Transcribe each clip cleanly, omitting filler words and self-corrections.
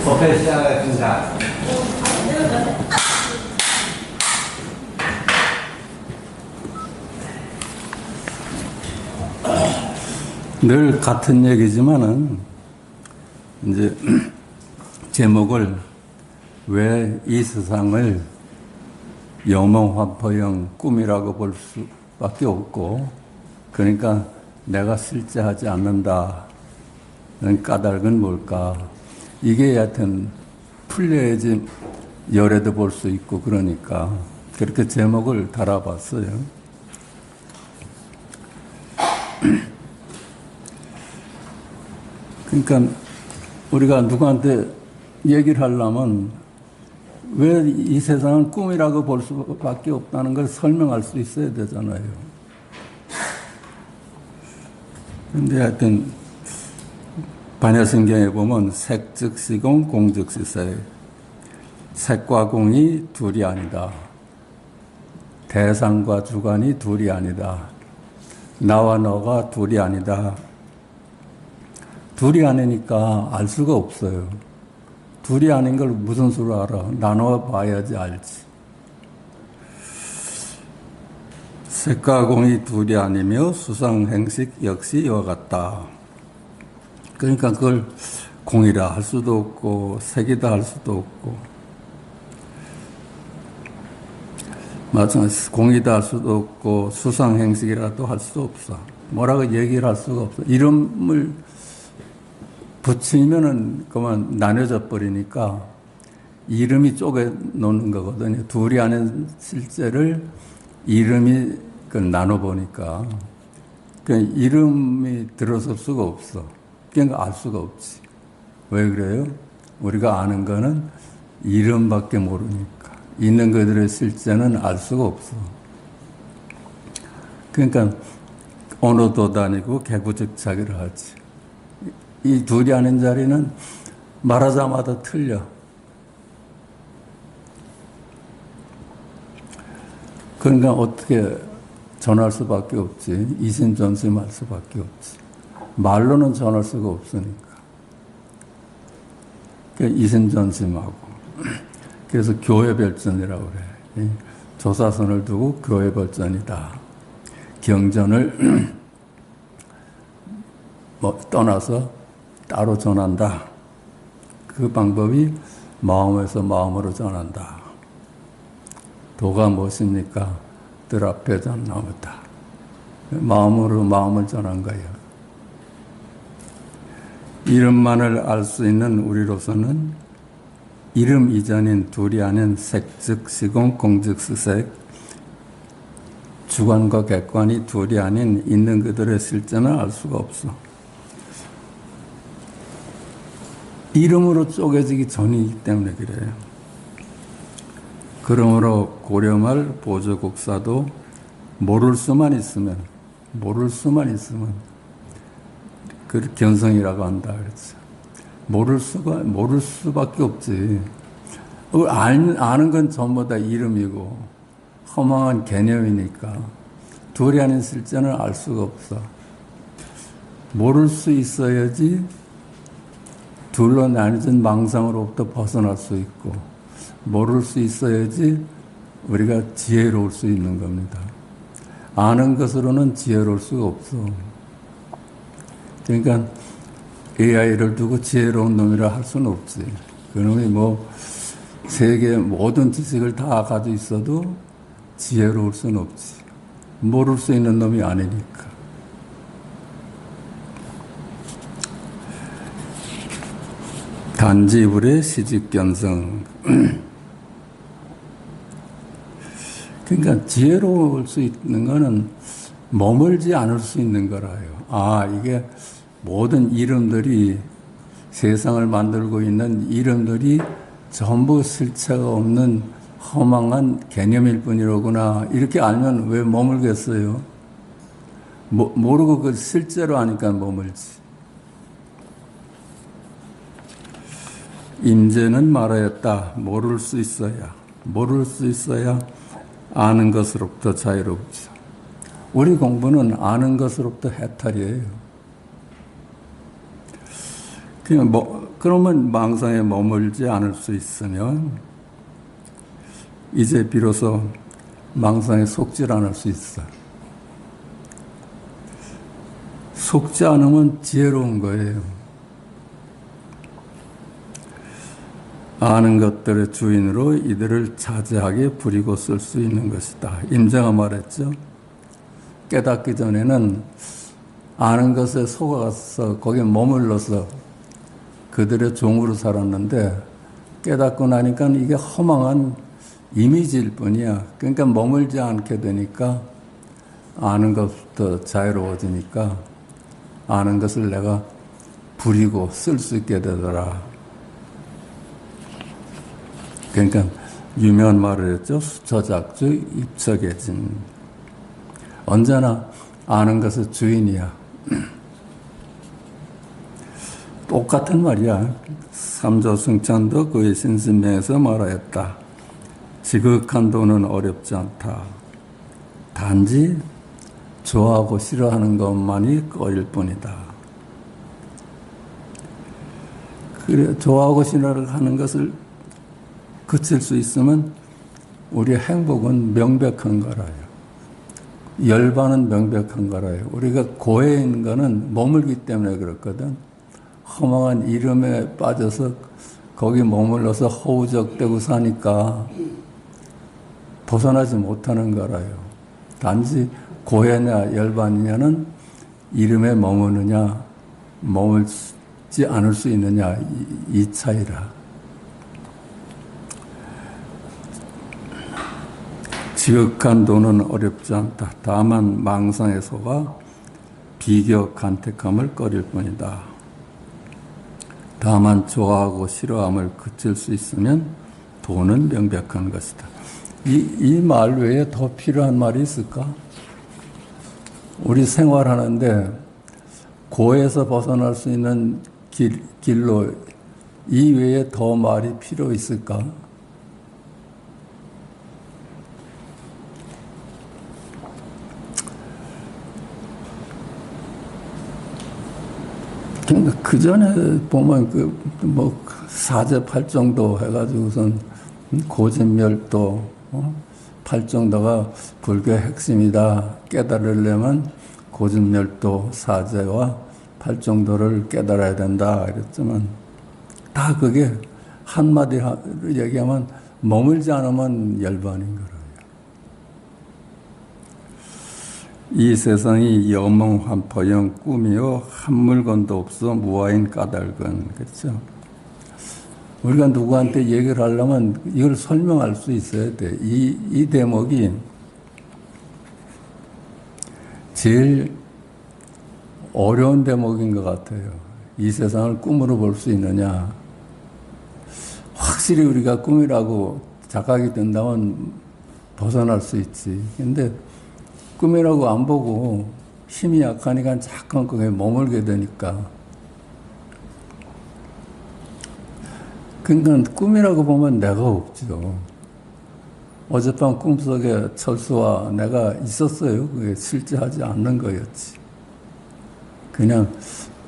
소패 시작하겠습니다. 늘 같은 얘기지만은 이제 제목을 왜 이 세상을 영몽환포형 꿈이라고 볼 수밖에 없고, 그러니까 내가 실제하지 않는다는 까닭은 뭘까? 이게 여하튼 풀려야지 열애도 볼 수 있고, 그러니까 그렇게 제목을 달아봤어요. 그러니까 우리가 누구한테 얘기를 하려면 왜 이 세상은 꿈이라고 볼 수밖에 없다는 걸 설명할 수 있어야 되잖아요. 그런데 하여튼 반야성경에 보면 색즉시공 공즉시색, 색과 공이 둘이 아니다. 대상과 주관이 둘이 아니다. 나와 너가 둘이 아니다. 둘이 아니니까 알 수가 없어요. 둘이 아닌 걸 무슨 수로 알아? 나눠 봐야지 알지. 색과 공이 둘이 아니며 수상행식 역시 이와 같다. 그러니까 그걸 공이라 할 수도 없고 색이다 할 수도 없고, 마찬가지 공이다 할 수도 없고 수상행식이라도 할 수도 없어. 뭐라고 얘기를 할 수가 없어. 이름을 붙이면은 그만 나눠져 버리니까 이름이 쪼개 놓는 거거든요. 둘이 아닌 실제를 이름이 나눠 보니까 그러니까 이름이 들어설 수가 없어. 그러니까 알 수가 없지. 왜 그래요? 우리가 아는 거는 이름밖에 모르니까. 있는 그들의 실제는 알 수가 없어. 그러니까 언어도 다니고 개구적차기를 하지. 이 둘이 아닌 자리는 말하자마자 틀려. 그러니까 어떻게 전할 수밖에 없지. 이심전심할 수밖에 없지. 말로는 전할 수가 없으니까. 그러니까 이심전심하고. 그래서 교회별전이라고 그래. 조사선을 두고 교회별전이다. 경전을 떠나서 따로 전한다. 그 방법이 마음에서 마음으로 전한다. 도가 무엇입니까? 들 앞에 전나무다. 마음으로 마음을 전한 거예요. 이름만을 알 수 있는 우리로서는 이름 이전인 둘이 아닌 색즉시공 공즉시색, 주관과 객관이 둘이 아닌 있는 그들의 실제는 알 수가 없어. 이름으로 쪼개지기 전이기 때문에 그래요. 그러므로 고려말 보조국사도 모를 수만 있으면 그 견성이라고 한다 그랬죠. 모를 수밖에 없지. 아는 건 전부 다 이름이고 허망한 개념이니까 둘이 아닌 실제는 알 수가 없어. 모를 수 있어야지 둘로 나뉘어진 망상으로부터 벗어날 수 있고, 모를 수 있어야지 우리가 지혜로울 수 있는 겁니다. 아는 것으로는 지혜로울 수가 없어. 그러니까 AI를 두고 지혜로운 놈이라 할 수는 없지. 그놈이 세계의 모든 지식을 다 가지고 있어도 지혜로울 수는 없지. 모를 수 있는 놈이 아니니까. 단지불의 시집견성. 그러니까 지혜로울 수 있는 거는 머물지 않을 수 있는 거라요. 이게 모든 이름들이, 세상을 만들고 있는 이름들이 전부 실체가 없는 허망한 개념일 뿐이로구나. 이렇게 알면 왜 머물겠어요? 모르고 그 실제로 아니까 머물지. 임재는 말하였다. 모를 수 있어야 아는 것으로부터 자유롭죠. 우리 공부는 아는 것으로부터 해탈이에요. 그냥 그러면 망상에 머물지 않을 수 있으면 이제 비로소 망상에 속질 않을 수 있어. 속지 않으면 지혜로운 거예요. 아는 것들의 주인으로 이들을 자제하게 부리고 쓸 수 있는 것이다. 임자가 말했죠. 깨닫기 전에는 아는 것에 속아서 거기에 머물러서 그들의 종으로 살았는데 깨닫고 나니까 이게 허망한 이미지일 뿐이야. 그러니까 머물지 않게 되니까 아는 것부터 자유로워지니까 아는 것을 내가 부리고 쓸 수 있게 되더라. 그러니까 유명한 말을 했죠. 수처작주 입척해진. 언제나 아는 것의 주인이야. 똑같은 말이야. 삼조승찬도 그의 신신명에서 말하였다. 지극한 도는 어렵지 않다. 단지 좋아하고 싫어하는 것만이 꺼릴 뿐이다. 그래, 좋아하고 싫어하는 것을 그칠 수 있으면 우리의 행복은 명백한 거라요. 열반은 명백한 거라요. 우리가 고해에 있는 거는 머물기 때문에 그렇거든. 허망한 이름에 빠져서 거기 머물러서 허우적대고 사니까 벗어나지 못하는 거라요. 단지 고해냐 열반이냐는 이름에 머무느냐 머물지 않을 수 있느냐 이 차이라. 지극한 도는 어렵지 않다. 다만 망상에 속아 비교 간택함을 꺼릴 뿐이다. 다만 좋아하고 싫어함을 그칠 수 있으면 도는 명백한 것이다. 이 말 외에 더 필요한 말이 있을까? 우리 생활하는데 고에서 벗어날 수 있는 길로 이 외에 더 말이 필요 있을까? 그 전에 보면 사제 팔정도 해가지고선 고진멸도 팔정도가 불교의 핵심이다. 깨달으려면 고진멸도 사제와 팔정도를 깨달아야 된다. 이랬지만 다 그게 한마디로 얘기하면 머물지 않으면 열반인 거예요. 이 세상이 영몽환포형 꿈이요 한 물건도 없어 무아인 까닭은. 그렇죠? 우리가 누구한테 얘기를 하려면 이걸 설명할 수 있어야 돼. 이 대목이 제일 어려운 대목인 것 같아요. 이 세상을 꿈으로 볼 수 있느냐. 확실히 우리가 꿈이라고 자각이 된다면 벗어날 수 있지. 근데 꿈이라고 안 보고 힘이 약하니까 잠깐 거기에 머물게 되니까. 그러니까 꿈이라고 보면 내가 없죠. 어젯밤 꿈속에 철수와 내가 있었어요. 그게 실제 하지 않는 거였지. 그냥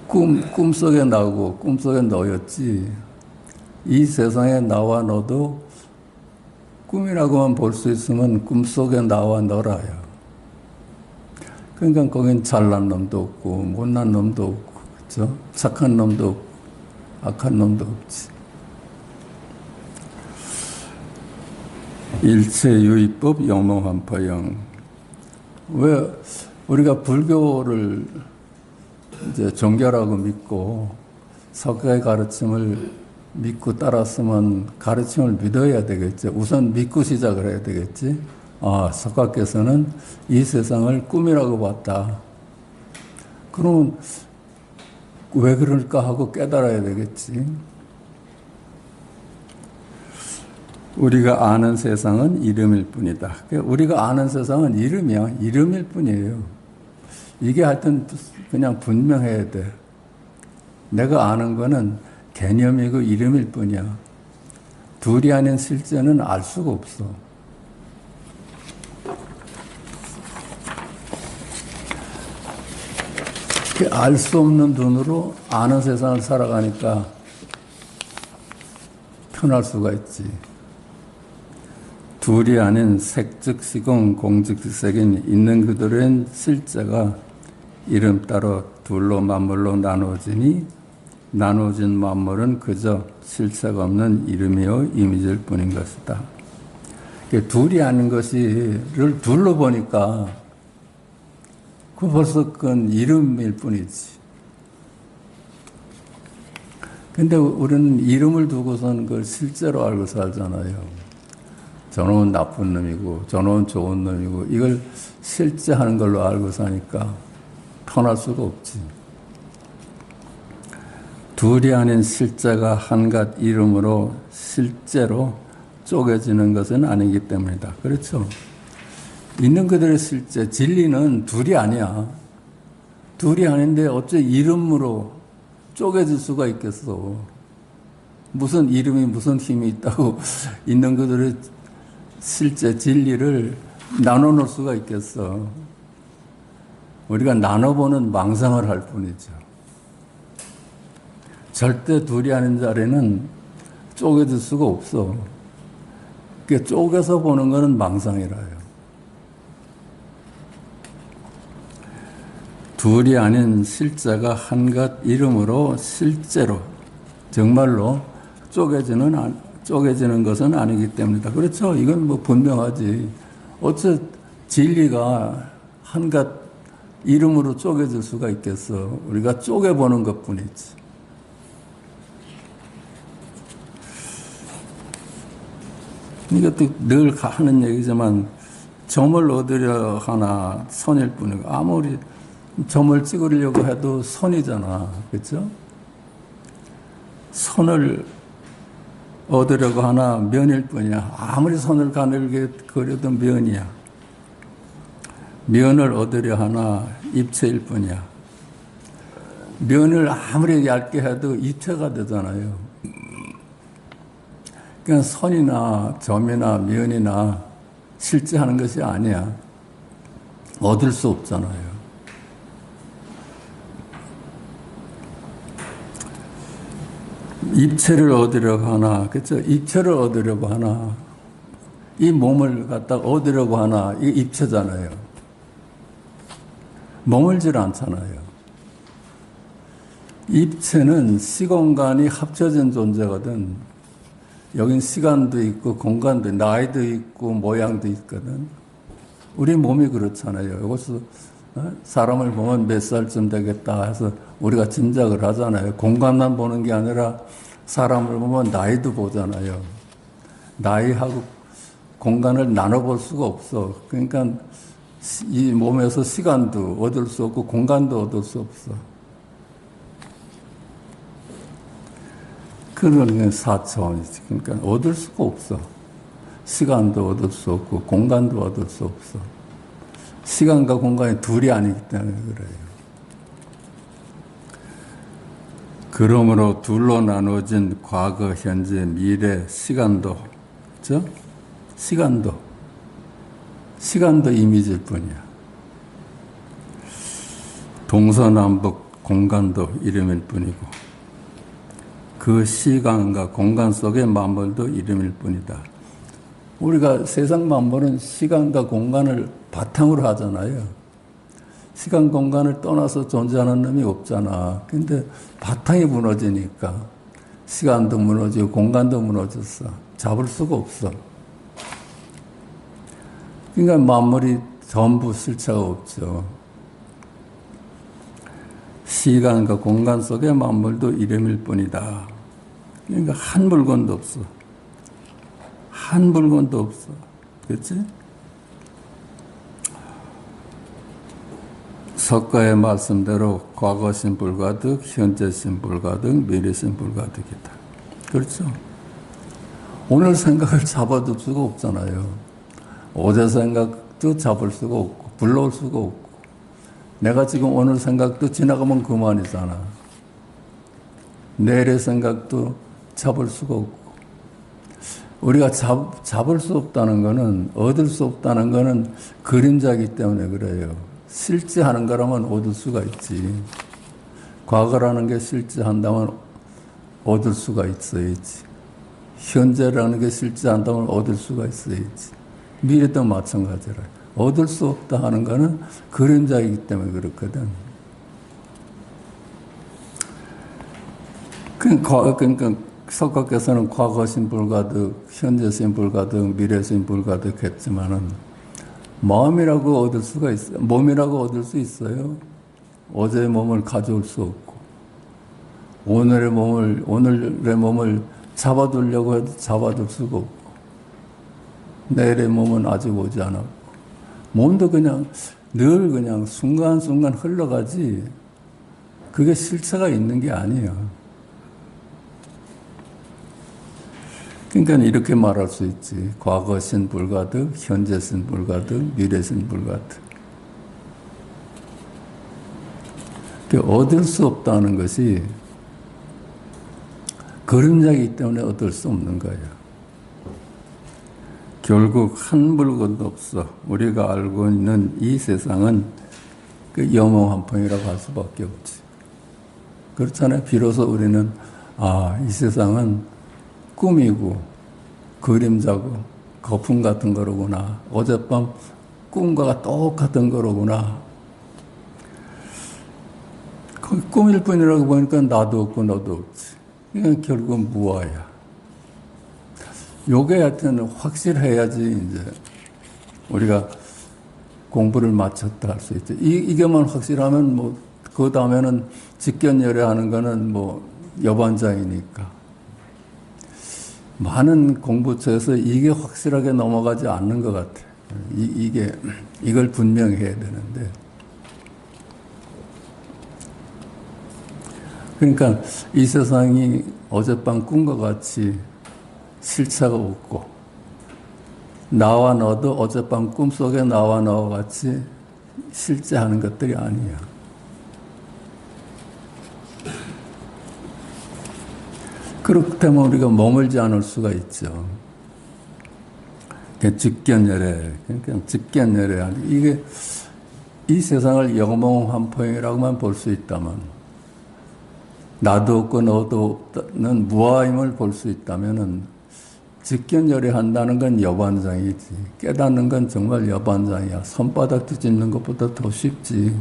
꿈속에 나오고 꿈속에 너였지. 이 세상에 나와 너도 꿈이라고만 볼 수 있으면 꿈속에 나와 너라요. 그러니까 거긴 잘난 놈도 없고 못난 놈도 없고 그렇죠? 착한 놈도 없고 악한 놈도 없지. 일체유의법 영몽환포형. 왜 우리가 불교를 이제 종교라고 믿고 석가의 가르침을 믿고 따랐으면 가르침을 믿어야 되겠죠. 우선 믿고 시작을 해야 되겠지. 아, 석가께서는 이 세상을 꿈이라고 봤다. 그러면 왜 그럴까 하고 깨달아야 되겠지. 우리가 아는 세상은 이름일 뿐이다. 우리가 아는 세상은 이름이야. 이름일 뿐이에요. 이게 하여튼 그냥 분명해야 돼. 내가 아는 거는 개념이고 이름일 뿐이야. 둘이 아닌 실제는 알 수가 없어. 알 수 없는 눈으로 아는 세상을 살아가니까 편할 수가 있지. 둘이 아닌 색즉 시공 공즉 색인 있는 그들은 실제가 이름 따로 둘로 만물로 나누어지니 나누어진 만물은 그저 실체가 없는 이름이요 이미지일 뿐인 것이다. 둘이 아닌 것이를 둘로 보니까 그 벌써 그건 이름일 뿐이지. 근데 우리는 이름을 두고선 그걸 실제로 알고 살잖아요. 저놈은 나쁜 놈이고 저놈은 좋은 놈이고 이걸 실제 하는 걸로 알고 사니까 편할 수가 없지. 둘이 아닌 실제가 한갓 이름으로 실제로 쪼개지는 것은 아니기 때문이다. 그렇죠? 있는 그들의 실제, 진리는 둘이 아니야. 둘이 아닌데 어째 이름으로 쪼개질 수가 있겠어. 무슨 이름이 무슨 힘이 있다고 있는 그들의 실제 진리를 나눠 놓을 수가 있겠어. 우리가 나눠보는 망상을 할 뿐이죠. 절대 둘이 아닌 자리는 쪼개질 수가 없어. 그러니까 쪼개서 보는 것은 망상이라요. 둘이 아닌 실제가 한갓 이름으로 실제로 정말로 쪼개지는 것은 아니기 때문이다. 그렇죠? 이건 뭐 분명하지. 어째 진리가 한갓 이름으로 쪼개질 수가 있겠어. 우리가 쪼개보는 것뿐이지. 이것도 늘 하는 얘기지만 점을 얻으려 하나 선일 뿐이고 아무리 점을 찍으려고 해도 선이잖아. 그렇죠? 선을 얻으려고 하나 면일 뿐이야. 아무리 선을 가늘게 그려도 면이야. 면을 얻으려 하나 입체일 뿐이야. 면을 아무리 얇게 해도 입체가 되잖아요. 그냥 선이나 점이나 면이나 실제 하는 것이 아니야. 얻을 수 없잖아요. 입체를 얻으려고 하나, 그렇죠? 입체를 얻으려고 하나, 이 몸을 갖다 얻으려고 하나, 이 입체잖아요. 머물질 않잖아요. 입체는 시공간이 합쳐진 존재거든. 여긴 시간도 있고 공간도 있고 나이도 있고 모양도 있거든. 우리 몸이 그렇잖아요. 이것도 사람을 보면 몇 살쯤 되겠다 해서 우리가 짐작을 하잖아요. 공간만 보는 게 아니라 사람을 보면 나이도 보잖아요. 나이하고 공간을 나눠볼 수가 없어. 그러니까 이 몸에서 시간도 얻을 수 없고 공간도 얻을 수 없어. 그런 게 4차원이지. 그러니까 얻을 수가 없어. 시간도 얻을 수 없고 공간도 얻을 수 없어. 시간과 공간이 둘이 아니기 때문에 그래요. 그러므로 둘로 나눠진 과거, 현재, 미래, 시간도, 그렇죠? 시간도 이미지일 뿐이야. 동서남북 공간도 이름일 뿐이고 그 시간과 공간 속의 만물도 이름일 뿐이다. 우리가 세상 만물은 시간과 공간을 바탕으로 하잖아요. 시간, 공간을 떠나서 존재하는 놈이 없잖아. 근데 바탕이 무너지니까 시간도 무너지고 공간도 무너졌어. 잡을 수가 없어. 그러니까 만물이 전부 실체가 없죠. 시간과 공간 속의 만물도 이름일 뿐이다. 그러니까 한 물건도 없어. 한 물건도 없어. 그렇지? 석가의 말씀대로 과거신 불가득, 현재신 불가득, 미래신 불가득이다. 그렇죠? 오늘 생각을 잡아둘 수가 없잖아요. 어제 생각도 잡을 수가 없고 불러올 수가 없고 내가 지금 오늘 생각도 지나가면 그만이잖아. 내일의 생각도 잡을 수가 없고 우리가 잡을 수 없다는 것은 얻을 수 없다는 것은 그림자이기 때문에 그래요. 실제하는 거라면 얻을 수가 있지. 과거라는 게 실제한다면 얻을 수가 있어야지. 현재라는 게 실제 안담을 얻을 수가 있어야지. 미래도 마찬가지라. 얻을 수 없다 하는 거는 그림자이기 때문에 그렇거든. 그러니까 석가께서는 과거신 불가득, 현재신 불가득, 미래신 불가득 했지만은 마음이라고 얻을 수가 있어요. 몸이라고 얻을 수 있어요. 어제의 몸을 가져올 수 없고, 오늘의 몸을 잡아두려고 해도 잡아둘 수가 없고, 내일의 몸은 아직 오지 않았고, 몸도 그냥 늘 그냥 순간순간 흘러가지, 그게 실체가 있는 게 아니에요. 그러니까 이렇게 말할 수 있지. 과거신 불가득, 현재신 불가득, 미래신 불가득. 얻을 수 없다는 것이 그림자이기 때문에 얻을 수 없는 거예요. 결국 한 물건도 없어. 우리가 알고 있는 이 세상은 그 영롱한풍이라고 할 수밖에 없지. 그렇잖아요. 비로소 우리는 이 세상은 꿈이고 그림자고 거품 같은 거로구나. 어젯밤 꿈과 똑같은 거로구나. 꿈일 뿐이라고 보니까 나도 없고 너도 없지. 그러니까 결국은 무아야. 요게 하여튼 확실해야지 이제 우리가 공부를 마쳤다 할 수 있죠. 이게만 확실하면 뭐 그 다음에는 직견열애하는 거는 뭐 여반자이니까. 많은 공부처에서 이게 확실하게 넘어가지 않는 것 같아. 이걸 분명히 해야 되는데. 그러니까 이 세상이 어젯밤 꿈과 같이 실체가 없고, 나와 너도 어젯밤 꿈속에 나와 너와 같이 실제하는 것들이 아니야. 그렇다면 우리가 머물지 않을 수가 있죠. 직견열애, 그러니까 직견열애. 이게 이 세상을 영몽한포이라고만 볼 수 있다면, 나도 없고 너도 없다는 무아임을 볼 수 있다면은 직견열애한다는 건 여반장이지. 깨닫는 건 정말 여반장이야. 손바닥 뒤집는 것보다 더 쉽지.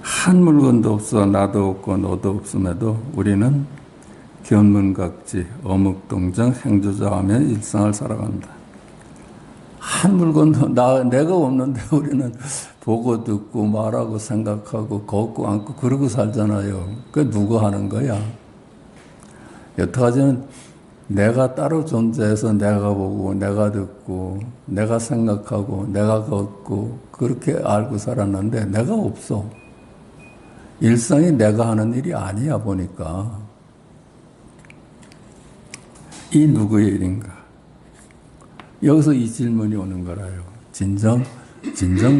한 물건도 없어. 나도 없고 너도 없음에도 우리는 견문각지, 어묵동정, 행주자하며 일상을 살아간다. 한 물건도 내가 없는데 우리는 보고 듣고 말하고 생각하고 걷고 앉고 그러고 살잖아요. 그게 누가 하는 거야? 여태까지는 내가 따로 존재해서 내가 보고 내가 듣고 내가 생각하고 내가 걷고 그렇게 알고 살았는데 내가 없어. 일상이 내가 하는 일이 아니야 보니까. 이 누구의 일인가? 여기서 이 질문이 오는 거라요. 진정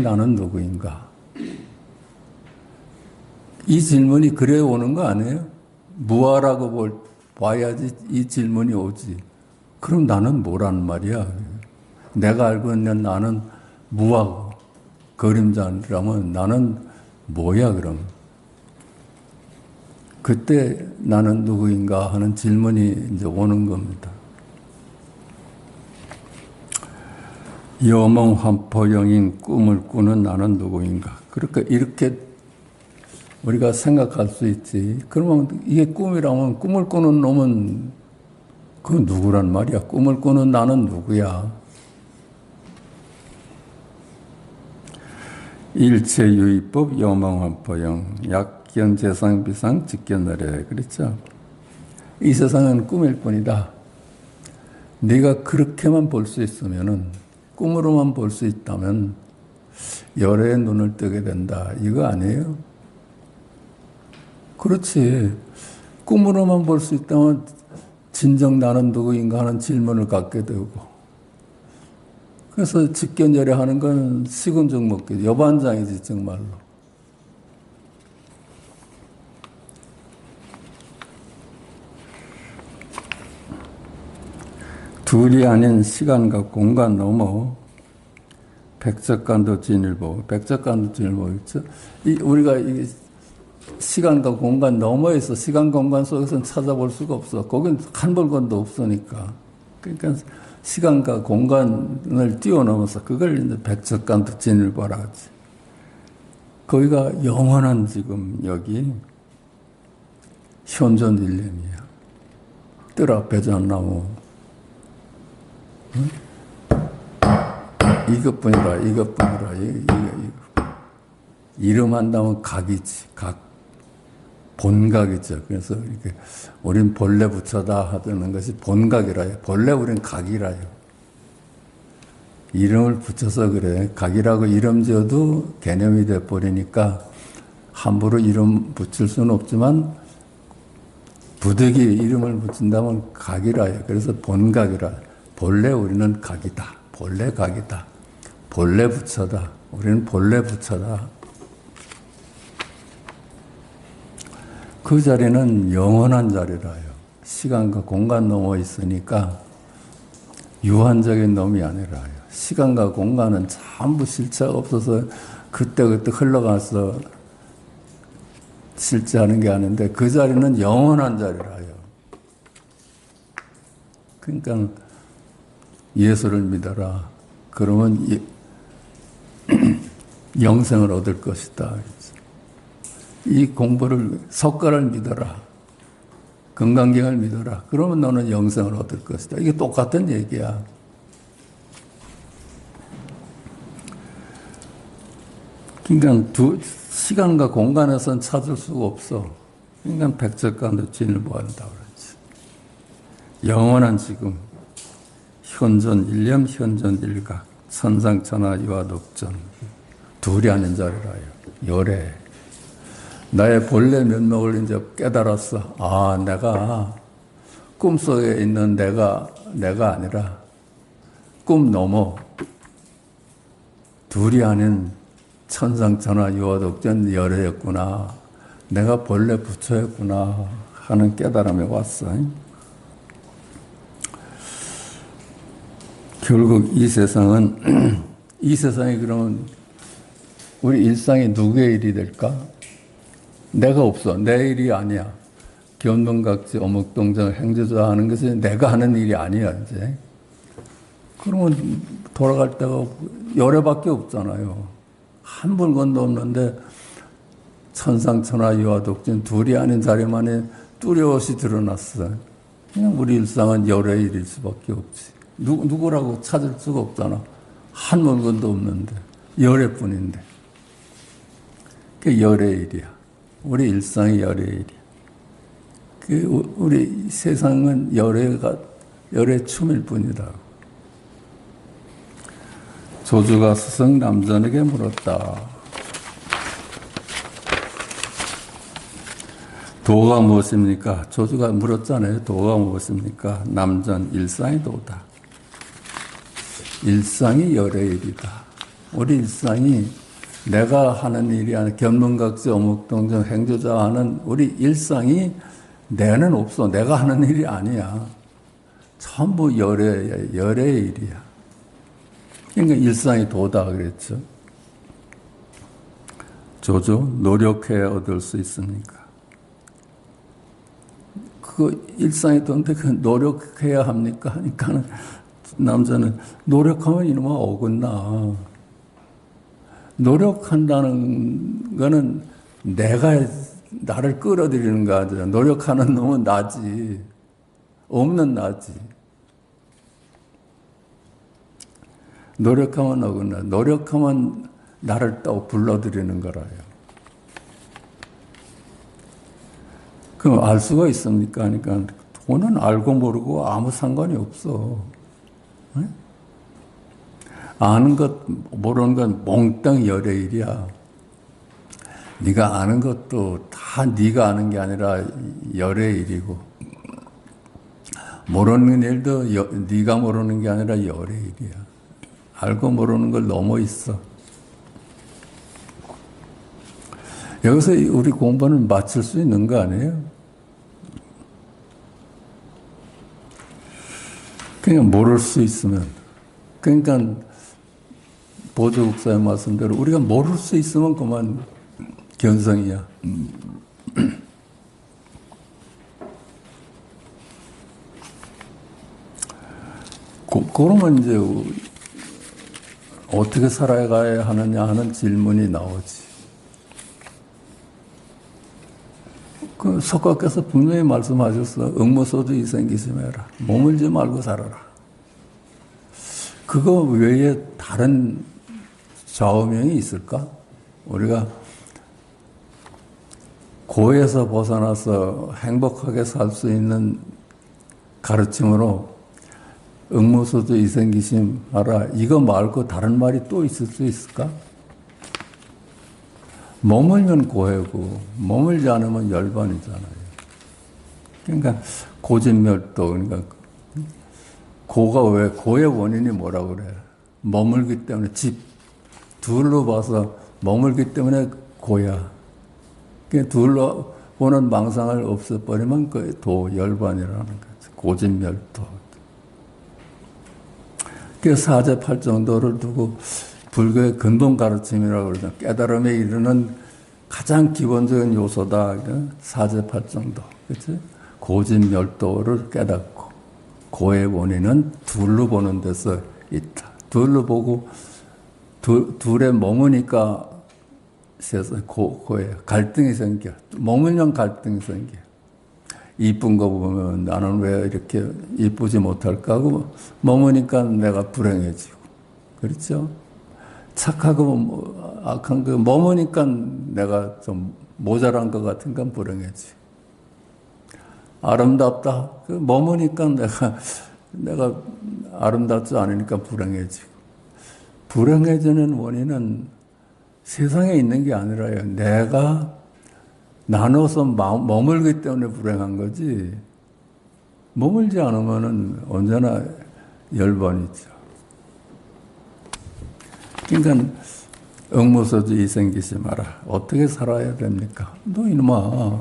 나는 누구인가? 이 질문이 그래 오는 거 아니에요? 무아라고 봐야지 이 질문이 오지. 그럼 나는 뭐란 말이야? 내가 알고 있는 나는 무아고 그림자라면 나는 뭐야 그럼? 그때 나는 누구인가 하는 질문이 이제 오는 겁니다. 여몽환포영인 꿈을 꾸는 나는 누구인가? 그러니까 이렇게 우리가 생각할 수 있지. 그러면 이게 꿈이라면 꿈을 꾸는 놈은 그 누구란 말이야? 꿈을 꾸는 나는 누구야? 일체유의법 여몽환포영 약견재상비상 직견너래 그랬죠. 이 세상은 꿈일 뿐이다. 네가 그렇게만 볼 수 있으면은 꿈으로만 볼 수 있다면 열애의 눈을 뜨게 된다. 이거 아니에요? 그렇지. 꿈으로만 볼 수 있다면 진정 나는 누구인가 하는 질문을 갖게 되고, 그래서 직견열애하는 건 식은죽 먹기, 여반장이지 정말로. 둘이 아닌 시간과 공간 넘어 백작간도 진일보, 백작간도 진일보 있죠. 우리가 시간과 공간 너머에서 시간 공간 속에서는 찾아볼 수가 없어. 거긴 한 물건도 없으니까. 그러니까 시간과 공간을 뛰어넘어서 그걸 이제 백척간도 진일보라 하지. 거기가 영원한 지금 여기 현존일념이야. 뜰 앞에 잣나무. 응? 이것뿐이라. 이름 한다면 각이지. 각. 본각이죠. 그래서 이렇게 우린 본래 부처다 하는 것이 본각이라요. 본래 우린 각이라요. 이름을 붙여서 그래. 각이라고 이름 지어도 개념이 돼버리니까 함부로 이름 붙일 수는 없지만 부득이 이름을 붙인다면 각이라요. 그래서 본각이라. 본래 우리는 각이다. 본래 각이다. 본래 부처다. 우리는 본래 부처다. 그 자리는 영원한 자리라요. 시간과 공간 넘어 있으니까 유한적인 놈이 아니라요. 시간과 공간은 전부 실체가 없어서 그때그때 흘러가서 실제하는 게 아닌데 그 자리는 영원한 자리라요. 그러니까 예수를 믿어라. 그러면 영생을 얻을 것이다. 이 공부를 석가를 믿어라. 금강경을 믿어라. 그러면 너는 영생을 얻을 것이다. 이게 똑같은 얘기야. 그러니까 시간과 공간에서는 찾을 수가 없어. 그러니까 백척간도 진일보한다 그러지. 영원한 지금 현존일념 현존일각 천상천하 유화독전 둘이 아닌 자리라요. 열애. 나의 본래 면목을 이제 깨달았어. 아, 내가 꿈속에 있는 내가 아니라 꿈 넘어 둘이 아닌 천상천하 유화독전 열애였구나. 내가 본래 부처였구나 하는 깨달음이 왔어. 결국 이 세상은 이 세상이 그러면 우리 일상이 누구의 일이 될까? 내가 없어. 내 일이 아니야. 견동각지 어묵동정 행주자 하는 것이 내가 하는 일이 아니야 이제. 그러면 돌아갈 데가 열애밖에 없잖아요. 한 물건도 없는데 천상천하 유화독전 둘이 아닌 자리만에 뚜렷이 드러났어. 그냥 우리 일상은 열애의 일일 수밖에 없지. 누구라고 찾을 수가 없잖아. 한 물건도 없는데 열애뿐인데. 그게 열애의 일이야. 우리 일상이 열애의 일이야. 우리 세상은 열애 춤일 뿐이다. 조주가 스승 남전에게 물었다. 도가 무엇입니까? 조주가 물었잖아요. 도가 무엇입니까? 남전 일상이 도다. 일상이 열애의 일이다. 우리 일상이 내가 하는 일이 아니라 견문각지 어묵동정 행주자 하는 우리 일상이 내는 없어. 내가 하는 일이 아니야. 전부 열애의 일이야. 그러니까 일상이 도다 그랬죠. 조조 노력해야 얻을 수 있습니까? 그거 일상이 도인데 그 노력해야 합니까? 하니까 남자는 노력하면 이놈아 어긋나. 노력한다는 거는 내가 나를 끌어들이는 거 아니야. 노력하는 놈은 나지. 없는 나지. 노력하면 어긋나. 노력하면 나를 또 불러들이는 거라요. 그럼 알 수가 있습니까? 그러니까 돈은 알고 모르고 아무 상관이 없어. 네? 아는 것 모르는 건 몽땅 열의 일이야. 네가 아는 것도 다 네가 아는 게 아니라 열의 일이고 모르는 일도 네가 모르는 게 아니라 열의 일이야. 알고 모르는 걸 넘어 있어. 여기서 우리 공부는 맞출 수 있는 거 아니에요? 그냥 모를 수 있으면. 그러니까 보조국사의 말씀대로 우리가 모를 수 있으면 그만 견성이야. 그러면 이제 어떻게 살아가야 하느냐 하는 질문이 나오지. 그 석가께서 분명히 말씀하셨어. 응모소주 이생기지 마라. 머물지 말고 살아라. 그거 외에 다른 좌우명이 있을까? 우리가 고에서 벗어나서 행복하게 살 수 있는 가르침으로 응모소주 이생기지 마라. 이거 말고 다른 말이 또 있을 수 있을까? 머물면 고해고 머물지 않으면 열반이잖아요. 그러니까 고진멸도, 그러니까 고가 왜, 고의 원인이 뭐라고 그래? 머물기 때문에, 집 둘로 봐서 머물기 때문에 고야. 그 둘로 보는 망상을 없애버리면 그 도, 열반이라는 거지. 고진멸도. 그 사제팔정도를 두고 불교의 근본 가르침이라고 그러죠. 깨달음에 이르는 가장 기본적인 요소다. 사제팔정도. 그치? 고진멸도를 깨닫고, 고의 원인은 둘로 보는 데서 있다. 둘로 보고, 둘에 머무니까 세상 고에 갈등이 생겨. 머물면 갈등이 생겨. 이쁜 거 보면 나는 왜 이렇게 이쁘지 못할까 하고 머무니까 내가 불행해지고. 그렇죠? 착하고 악한 거 머무니까 내가 좀 모자란 것 같은 건 불행해지. 아름답다. 머무니까 내가 아름답지 않으니까 불행해지고. 불행해지는 원인은 세상에 있는 게 아니라요. 내가 나눠서 머물기 때문에 불행한 거지. 머물지 않으면은 언제나 열반이죠. 그러니까 응모소주 이생기지 마라. 어떻게 살아야 됩니까? 너 이놈아,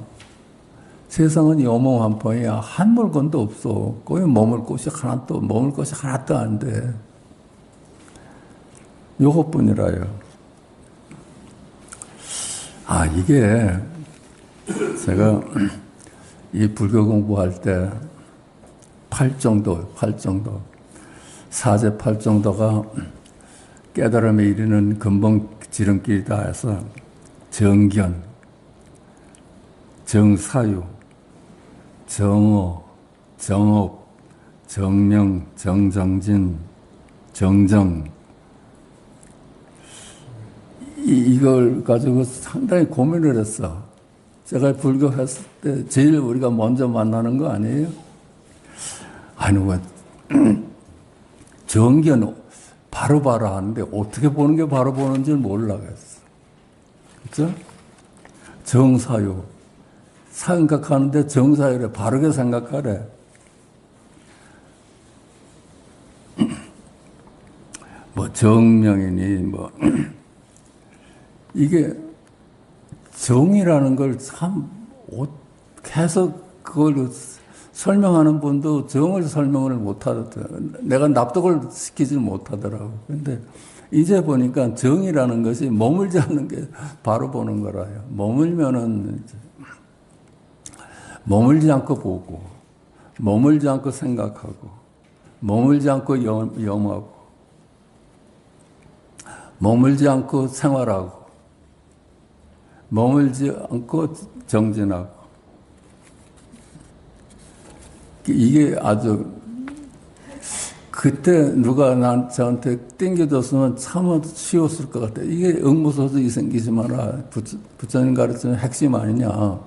세상은 영몽한펑이야. 한 물건도 없어. 거기 머물 곳이 하나도 안 돼. 요것뿐이라요. 이게 제가 이 불교 공부할 때 팔정도, 사제 팔정도가 깨달음에 이르는 근본 지름길이다 해서 정견, 정사유, 정어, 정업, 정명, 정정진, 정정, 이걸 가지고 상당히 고민을 했어. 제가 불교 했을 때 제일 우리가 먼저 만나는 거 아니에요? 아니, 왜, 정견, 바로 하는데 어떻게 보는 게 바로 보는지 몰라겠어. 그죠? 정사유. 생각하는데 정사유래. 바르게 생각하래. 뭐, 정명이니, 이게 정이라는 걸 참 계속 그걸 설명하는 분도 정을 설명을 못하더라고요. 내가 납득을 시키지 못하더라고요. 근데 이제 보니까 정이라는 것이 머물지 않는 게 바로 보는 거라요. 머물면은 머물지 않고 보고, 머물지 않고 생각하고, 머물지 않고 염하고, 머물지 않고 생활하고, 머물지 않고 정진하고. 이게 아주, 그때 누가 저한테 땡겨줬으면 참 쉬웠을 것 같아요. 이게 응모소주 이생기지 마라. 부처님 가르치는 핵심 아니냐.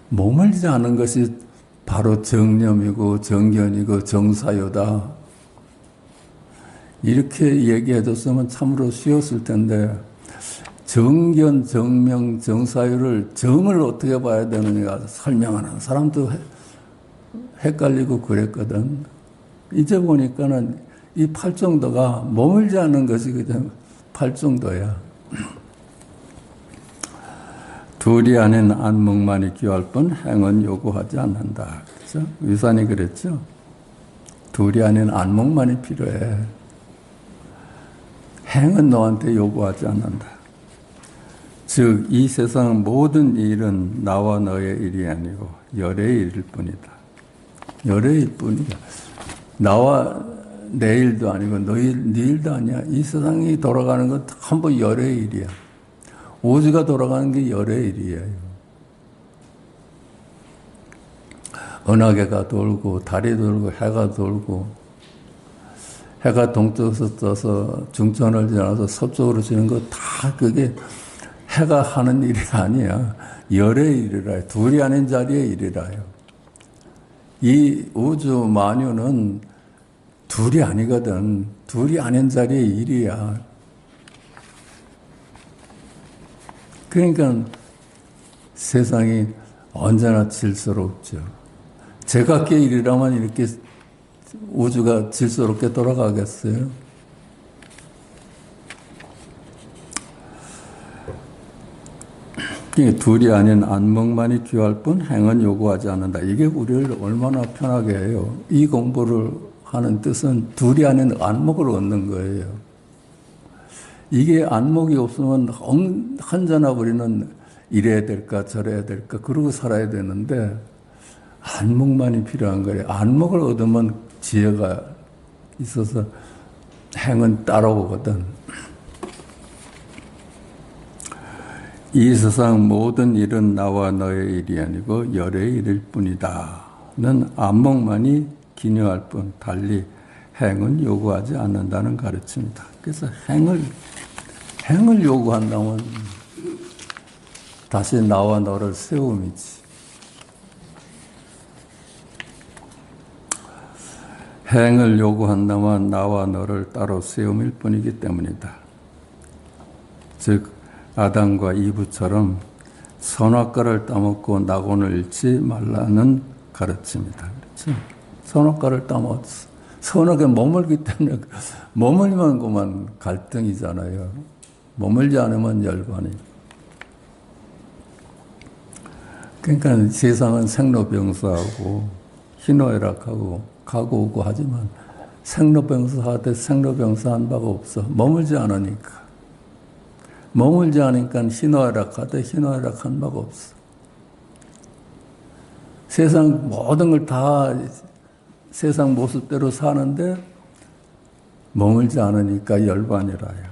머물지 않은 것이 바로 정념이고 정견이고 정사유다. 이렇게 얘기해줬으면 참으로 쉬웠을 텐데, 정견, 정명, 정사유를 정을 어떻게 봐야 되느냐 설명하는 사람도 헷갈리고 그랬거든. 이제 보니까는 이 팔정도가 머물지 않는 것이 그냥 팔정도야. 둘이 아닌 안목만이 귀할 뿐 행은 요구하지 않는다. 그렇죠? 위산이 그랬죠? 둘이 아닌 안목만이 필요해. 행은 너한테 요구하지 않는다. 즉, 이 세상 모든 일은 나와 너의 일이 아니고 열의 일일 뿐이다. 열의 일 뿐이다. 나와 내일도 아니고 내일도 아니야. 이 세상이 돌아가는 건 전부 열의 일이야. 우주가 돌아가는 게 열의 일이에요. 은하계가 돌고 달이 돌고 해가 돌고 해가 동쪽에서 떠서 중천을 지나서 서쪽으로 지는 거 다 그게 해가 하는 일이 아니야. 열의 일이라. 둘이 아닌 자리의 일이라요. 이 우주 만유는 둘이 아니거든. 둘이 아닌 자리의 일이야. 그러니까 세상이 언제나 질서롭죠. 제각기의 일이라면 이렇게 우주가 질서롭게 돌아가겠어요? 둘이 아닌 안목만이 귀할 뿐 행은 요구하지 않는다. 이게 우리를 얼마나 편하게 해요. 이 공부를 하는 뜻은 둘이 아닌 안목을 얻는 거예요. 이게 안목이 없으면 혼자나 우리는 이래야 될까 저래야 될까 그러고 살아야 되는데 안목만이 필요한 거예요. 안목을 얻으면 지혜가 있어서 행은 따라오거든. 이 세상 모든 일은 나와 너의 일이 아니고 열의 일일 뿐이다. 는 안목만이 기여할 뿐 달리 행은 요구하지 않는다는 가르침이다. 그래서 행을 요구한다면 다시 나와 너를 세움이지. 행을 요구한다면 나와 너를 따로 세움일 뿐이기 때문이다. 즉 아담과 이브처럼 선악과를 따먹고 낙원을 잃지 말라는 가르침이다. 그렇죠? 선악과를 따먹었어. 선악에 머물기 때문에 머물면 그만 갈등이잖아요. 머물지 않으면 열반이. 그러니까 세상은 생로병사하고 희노애락하고 가고 오고 하지만 생로병사하되 생로병사한 바가 없어. 머물지 않으니까. 머물지 않으니까 희노애락하되 희노애락한 바가 없어. 세상 모든 걸 다 세상 모습대로 사는데 머물지 않으니까 열반이라요.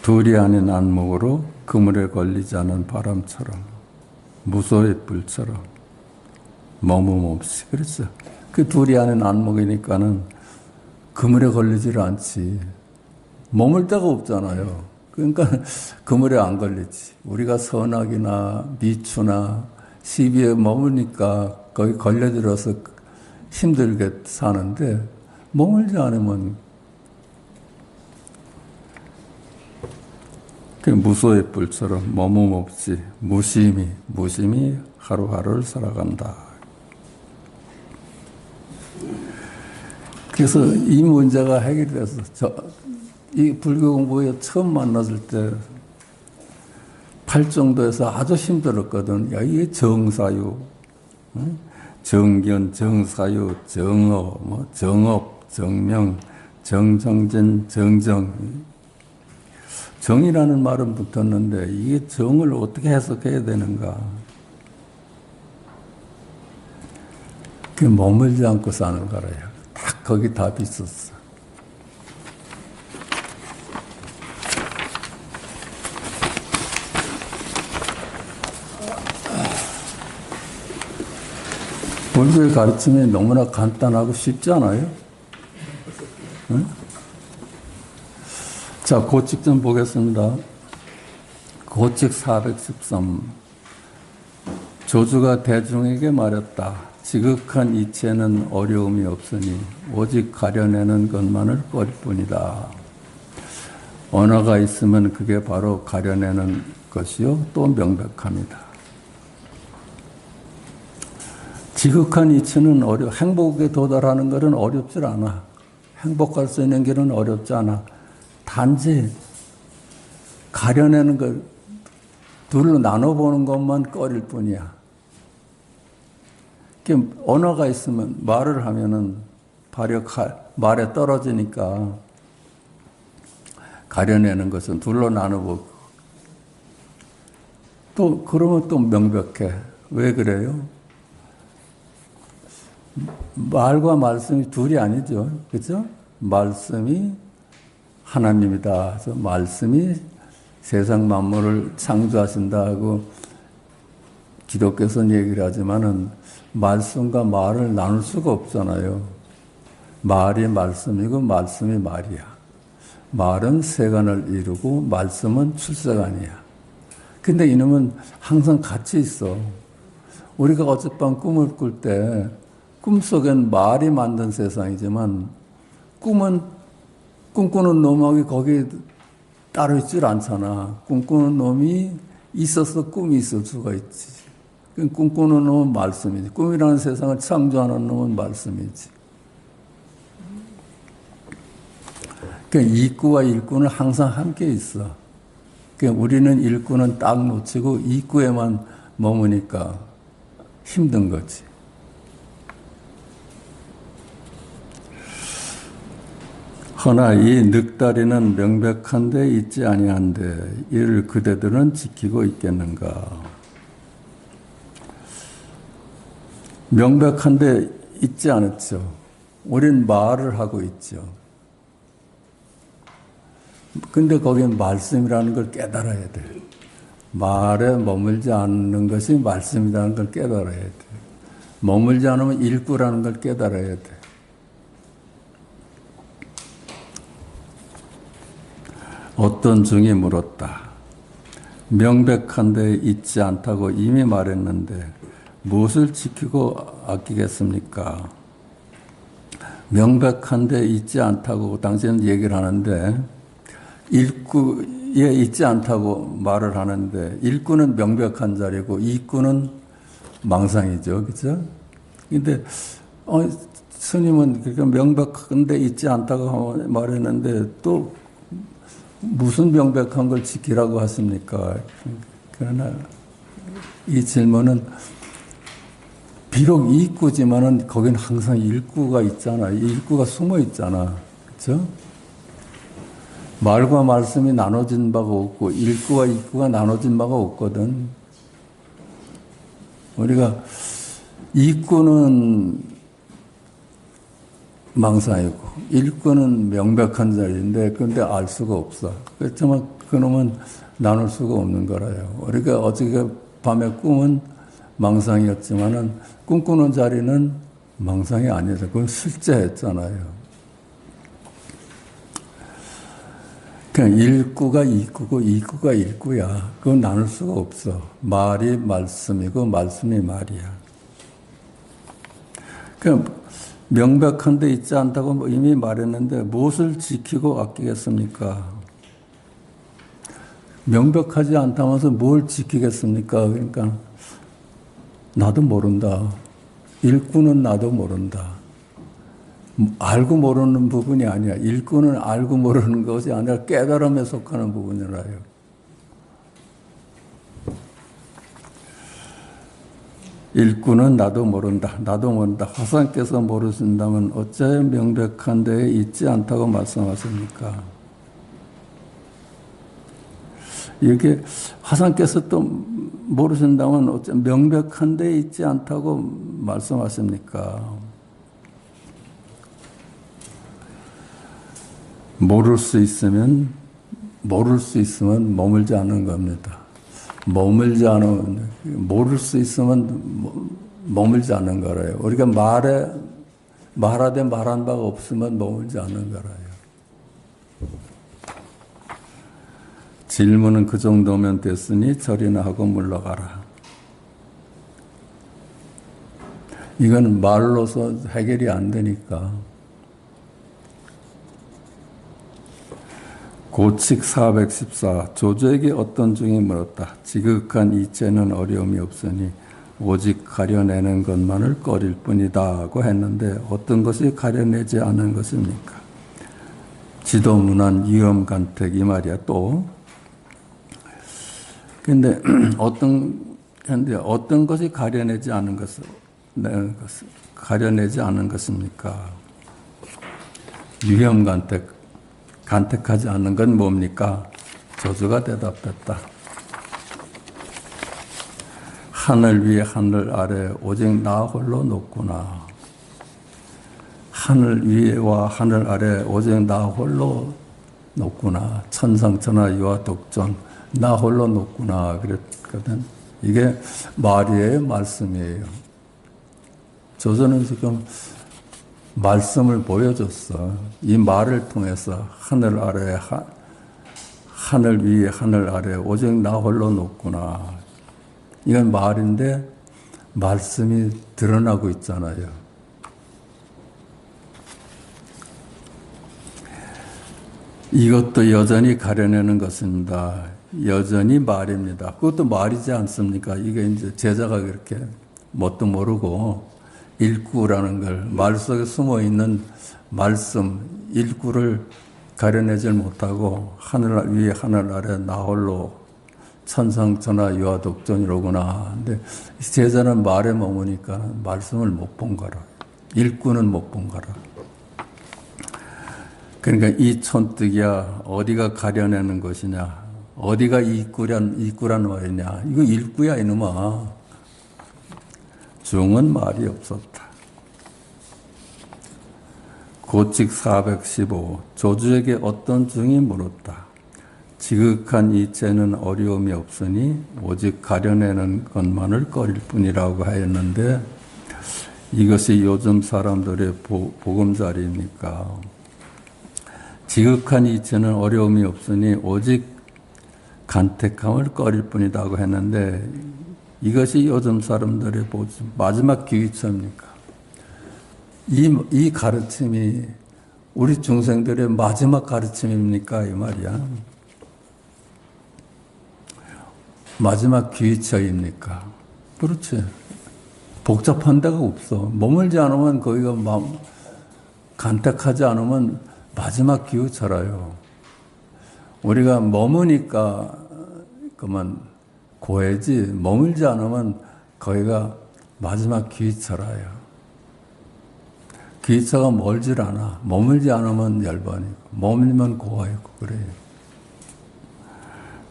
둘이 아닌 안목으로 그물에 걸리지 않은 바람처럼 무소의 불처럼 머문 없이. 그렇죠. 그 둘이 아닌 안목이니까는 그물에 걸리지를 않지. 머물 데가 없잖아요. 그러니까 그물에 안 걸리지. 우리가 선악이나 미추나 시비에 머무니까 거기 걸려들어서 힘들게 사는데 머물지 않으면 그 무소의 뿔처럼 머문 없이 무심히 하루하루를 살아간다. 그래서 이 문제가 해결돼서 이 불교 공부에 처음 만났을 때 팔정도에서 아주 힘들었거든. 야, 이게 정사유, 정견, 정사유, 정어, 정업, 정명, 정정진, 정정. 정이라는 말은 붙었는데 이게 정을 어떻게 해석해야 되는가. 그 머물지 않고 사는 거래요. 딱 거기 답이 있었어. 불교의 가르침이 너무나 간단하고 쉽지 않아요? 응? 자, 고칙 좀 보겠습니다. 고칙 413. 조주가 대중에게 말했다. 지극한 이체는 어려움이 없으니 오직 가려내는 것만을 볼 뿐이다. 언어가 있으면 그게 바로 가려내는 것이요 또 명백합니다. 지극한 이치는 행복에 도달하는 것은 어렵지 않아. 행복할 수 있는 길은 어렵지 않아. 단지 가려내는 것, 둘로 나눠보는 것만 꺼릴 뿐이야. 언어가 있으면 말을 하면은 말에 떨어지니까 가려내는 것은 둘로 나눠보고 또 그러면 또 명백해. 왜 그래요? 말과 말씀이 둘이 아니죠. 그죠? 말씀이 하나님이다. 그래서 말씀이 세상 만물을 창조하신다 하고 기독교에서는 얘기를 하지만은 말씀과 말을 나눌 수가 없잖아요. 말이 말씀이고 말씀이 말이야. 말은 세간을 이루고 말씀은 출세간이야. 근데 이놈은 항상 같이 있어. 우리가 어젯밤 꿈을 꿀 때 꿈속엔 말이 만든 세상이지만 꿈은 꿈꾸는 놈하고 거기 따로 있질 않잖아. 꿈꾸는 놈이 있어서 꿈이 있을 수가 있지. 꿈꾸는 놈은 말씀이지. 꿈이라는 세상을 창조하는 놈은 말씀이지. 그러니까 이꾸와 일꾸는 항상 함께 있어. 그러니까 우리는 일꾸는 딱 놓치고 이꾸에만 머무니까 힘든 거지. 허나 이 늑다리는 명백한 데 있지 아니한데 이를 그대들은 지키고 있겠는가. 명백한 데 있지 않았죠. 우린 말을 하고 있죠. 근데 거기엔 말씀이라는 걸 깨달아야 돼. 말에 머물지 않는 것이 말씀이라는 걸 깨달아야 돼. 머물지 않으면 일구라는 걸 깨달아야 돼. 어떤 중이 물었다. 명백한 데 있지 않다고 이미 말했는데 무엇을 지키고 아끼겠습니까? 명백한 데 있지 않다고 당신은 얘기를 하는데 일구에 있지 않다고 말을 하는데 일구는 명백한 자리고 이구는 망상이죠. 그죠? 근데 스님은 그러니까 명백한 데 있지 않다고 말했는데 또 무슨 명백한 걸 지키라고 하십니까? 그러나 이 질문은 비록 이구지만은 거긴 항상 일구가 있잖아. 일구가 숨어 있잖아. 그렇죠? 말과 말씀이 나눠진 바가 없고 일구와 이구가 나눠진 바가 없거든. 우리가 이구는 망상이고 일구는 명백한 자리인데 근데 알 수가 없어. 그렇지만 그놈은 나눌 수가 없는 거라요. 우리가 어저께 밤에 꿈은 망상이었지만은 꿈꾸는 자리는 망상이 아니죠. 그건 실제했잖아요. 그냥 일구가 이구고 이구가 일구야. 그건 나눌 수가 없어. 말이 말씀이고 말씀이 말이야. 그냥 명백한 데 있지 않다고 이미 말했는데 무엇을 지키고 아끼겠습니까? 명백하지 않다면서 뭘 지키겠습니까? 그러니까 나도 모른다. 일구는 나도 모른다. 알고 모르는 부분이 아니야. 일구는 알고 모르는 것이 아니라 깨달음에 속하는 부분이라요. 일구는 나도 모른다. 나도 모른다. 화상께서 모르신다면 어찌하여 명백한 데에 있지 않다고 말씀하십니까? 이렇게 화상께서 또 모르신다면 어찌 명백한 데에 있지 않다고 말씀하십니까? 모를 수 있으면 머물지 않는 겁니다. 머물지 않으면, 모를 수 있으면 머물지 않는 거라요. 우리가 말하되 말한 바가 없으면 머물지 않는 거라요. 질문은 그 정도면 됐으니 절이나 하고 물러가라. 이건 말로서 해결이 안 되니까. 고칙 414 조조에게 어떤 중이 물었다. 지극한 이체는 어려움이 없으니 오직 가려내는 것만을 꺼릴 뿐이다 하고 했는데 어떤 것이 가려내지 않은 것입니까? 지도문안 위험간택 이 말이야. 또 근데 어떤 것이 가려내지 않은 것입니까? 위험간택 간택하지 않는 건 뭡니까? 저주가 대답했다. 하늘 위에 하늘 아래 오직 나 홀로 높구나. 하늘 위에와 하늘 아래 오직 나 홀로 높구나. 천상천하 유아 독존 나 홀로 높구나 그랬거든. 이게 말이에요, 말씀이에요. 조선은 지금 말씀을 보여줬어. 이 말을 통해서 하늘 아래 하늘 위에 하늘 아래 오직 나 홀로 높구나. 이건 말인데 말씀이 드러나고 있잖아요. 이것도 여전히 가려내는 것입니다. 여전히 말입니다. 그것도 말이지 않습니까? 이게 이제 제자가 그렇게 뭣도 모르고 일구라는 걸, 말 속에 숨어 있는 말씀, 일구를 가려내질 못하고 하늘 위에 하늘 아래 나 홀로 천상천하 유아 독존이로구나. 근데 제자는 말에 머무니까 말씀을 못 본 거라. 일구는 못 본 거라. 그러니까 이 촌뜨기야 어디가 가려내는 것이냐, 어디가 이꾸란 말이냐, 이거 일구야 이놈아. 중은 말이 없었다. 고칙 415 조주에게 어떤 중이 물었다. 지극한 이체는 어려움이 없으니 오직 가려내는 것만을 꺼릴 뿐이라고 하였는데 이것이 요즘 사람들의 보금자리입니까? 지극한 이체는 어려움이 없으니 오직 간택함을 꺼릴 뿐이라고 했는데 이것이 요즘 사람들의 마지막 기위처입니까? 이 가르침이 우리 중생들의 마지막 가르침입니까? 이 말이야. 마지막 기위처입니까? 그렇지. 복잡한 데가 없어. 머물지 않으면 거기가 간택하지 않으면 마지막 기후처라요. 우리가 머무니까 그만 고해지, 머물지 않으면 거기가 마지막 기후처라요. 기후처가 멀질 않아. 머물지 않으면 열반이고 머물면 고하고 그래요.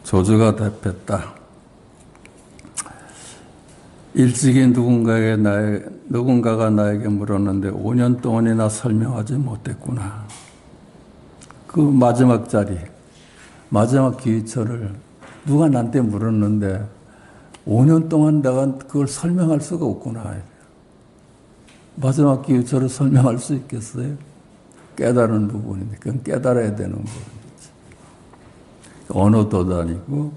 조주가 답했다. 일찍이 누군가가 나에게 물었는데 5년 동안이나 설명하지 못했구나. 그 마지막 자리, 마지막 기회처를 누가 나한테 물었는데 5년 동안 내가 그걸 설명할 수가 없구나. 마지막 기회처를 설명할 수 있겠어요? 깨달은 부분인데 그건 깨달아야 되는 부분이지. 언어도 아니고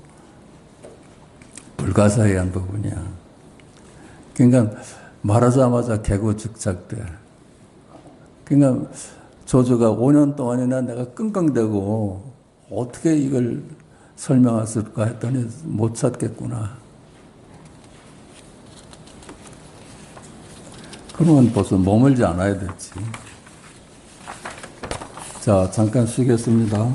불가사의한 부분이야. 그러니까 말하자마자 개고즉작돼. 그러니까 조주가 5년 동안이나 내가 끙끙대고 어떻게 이걸 설명했을까 했더니 못 찾겠구나. 그러면 벌써 머물지 않아야 됐지. 자, 잠깐 쉬겠습니다.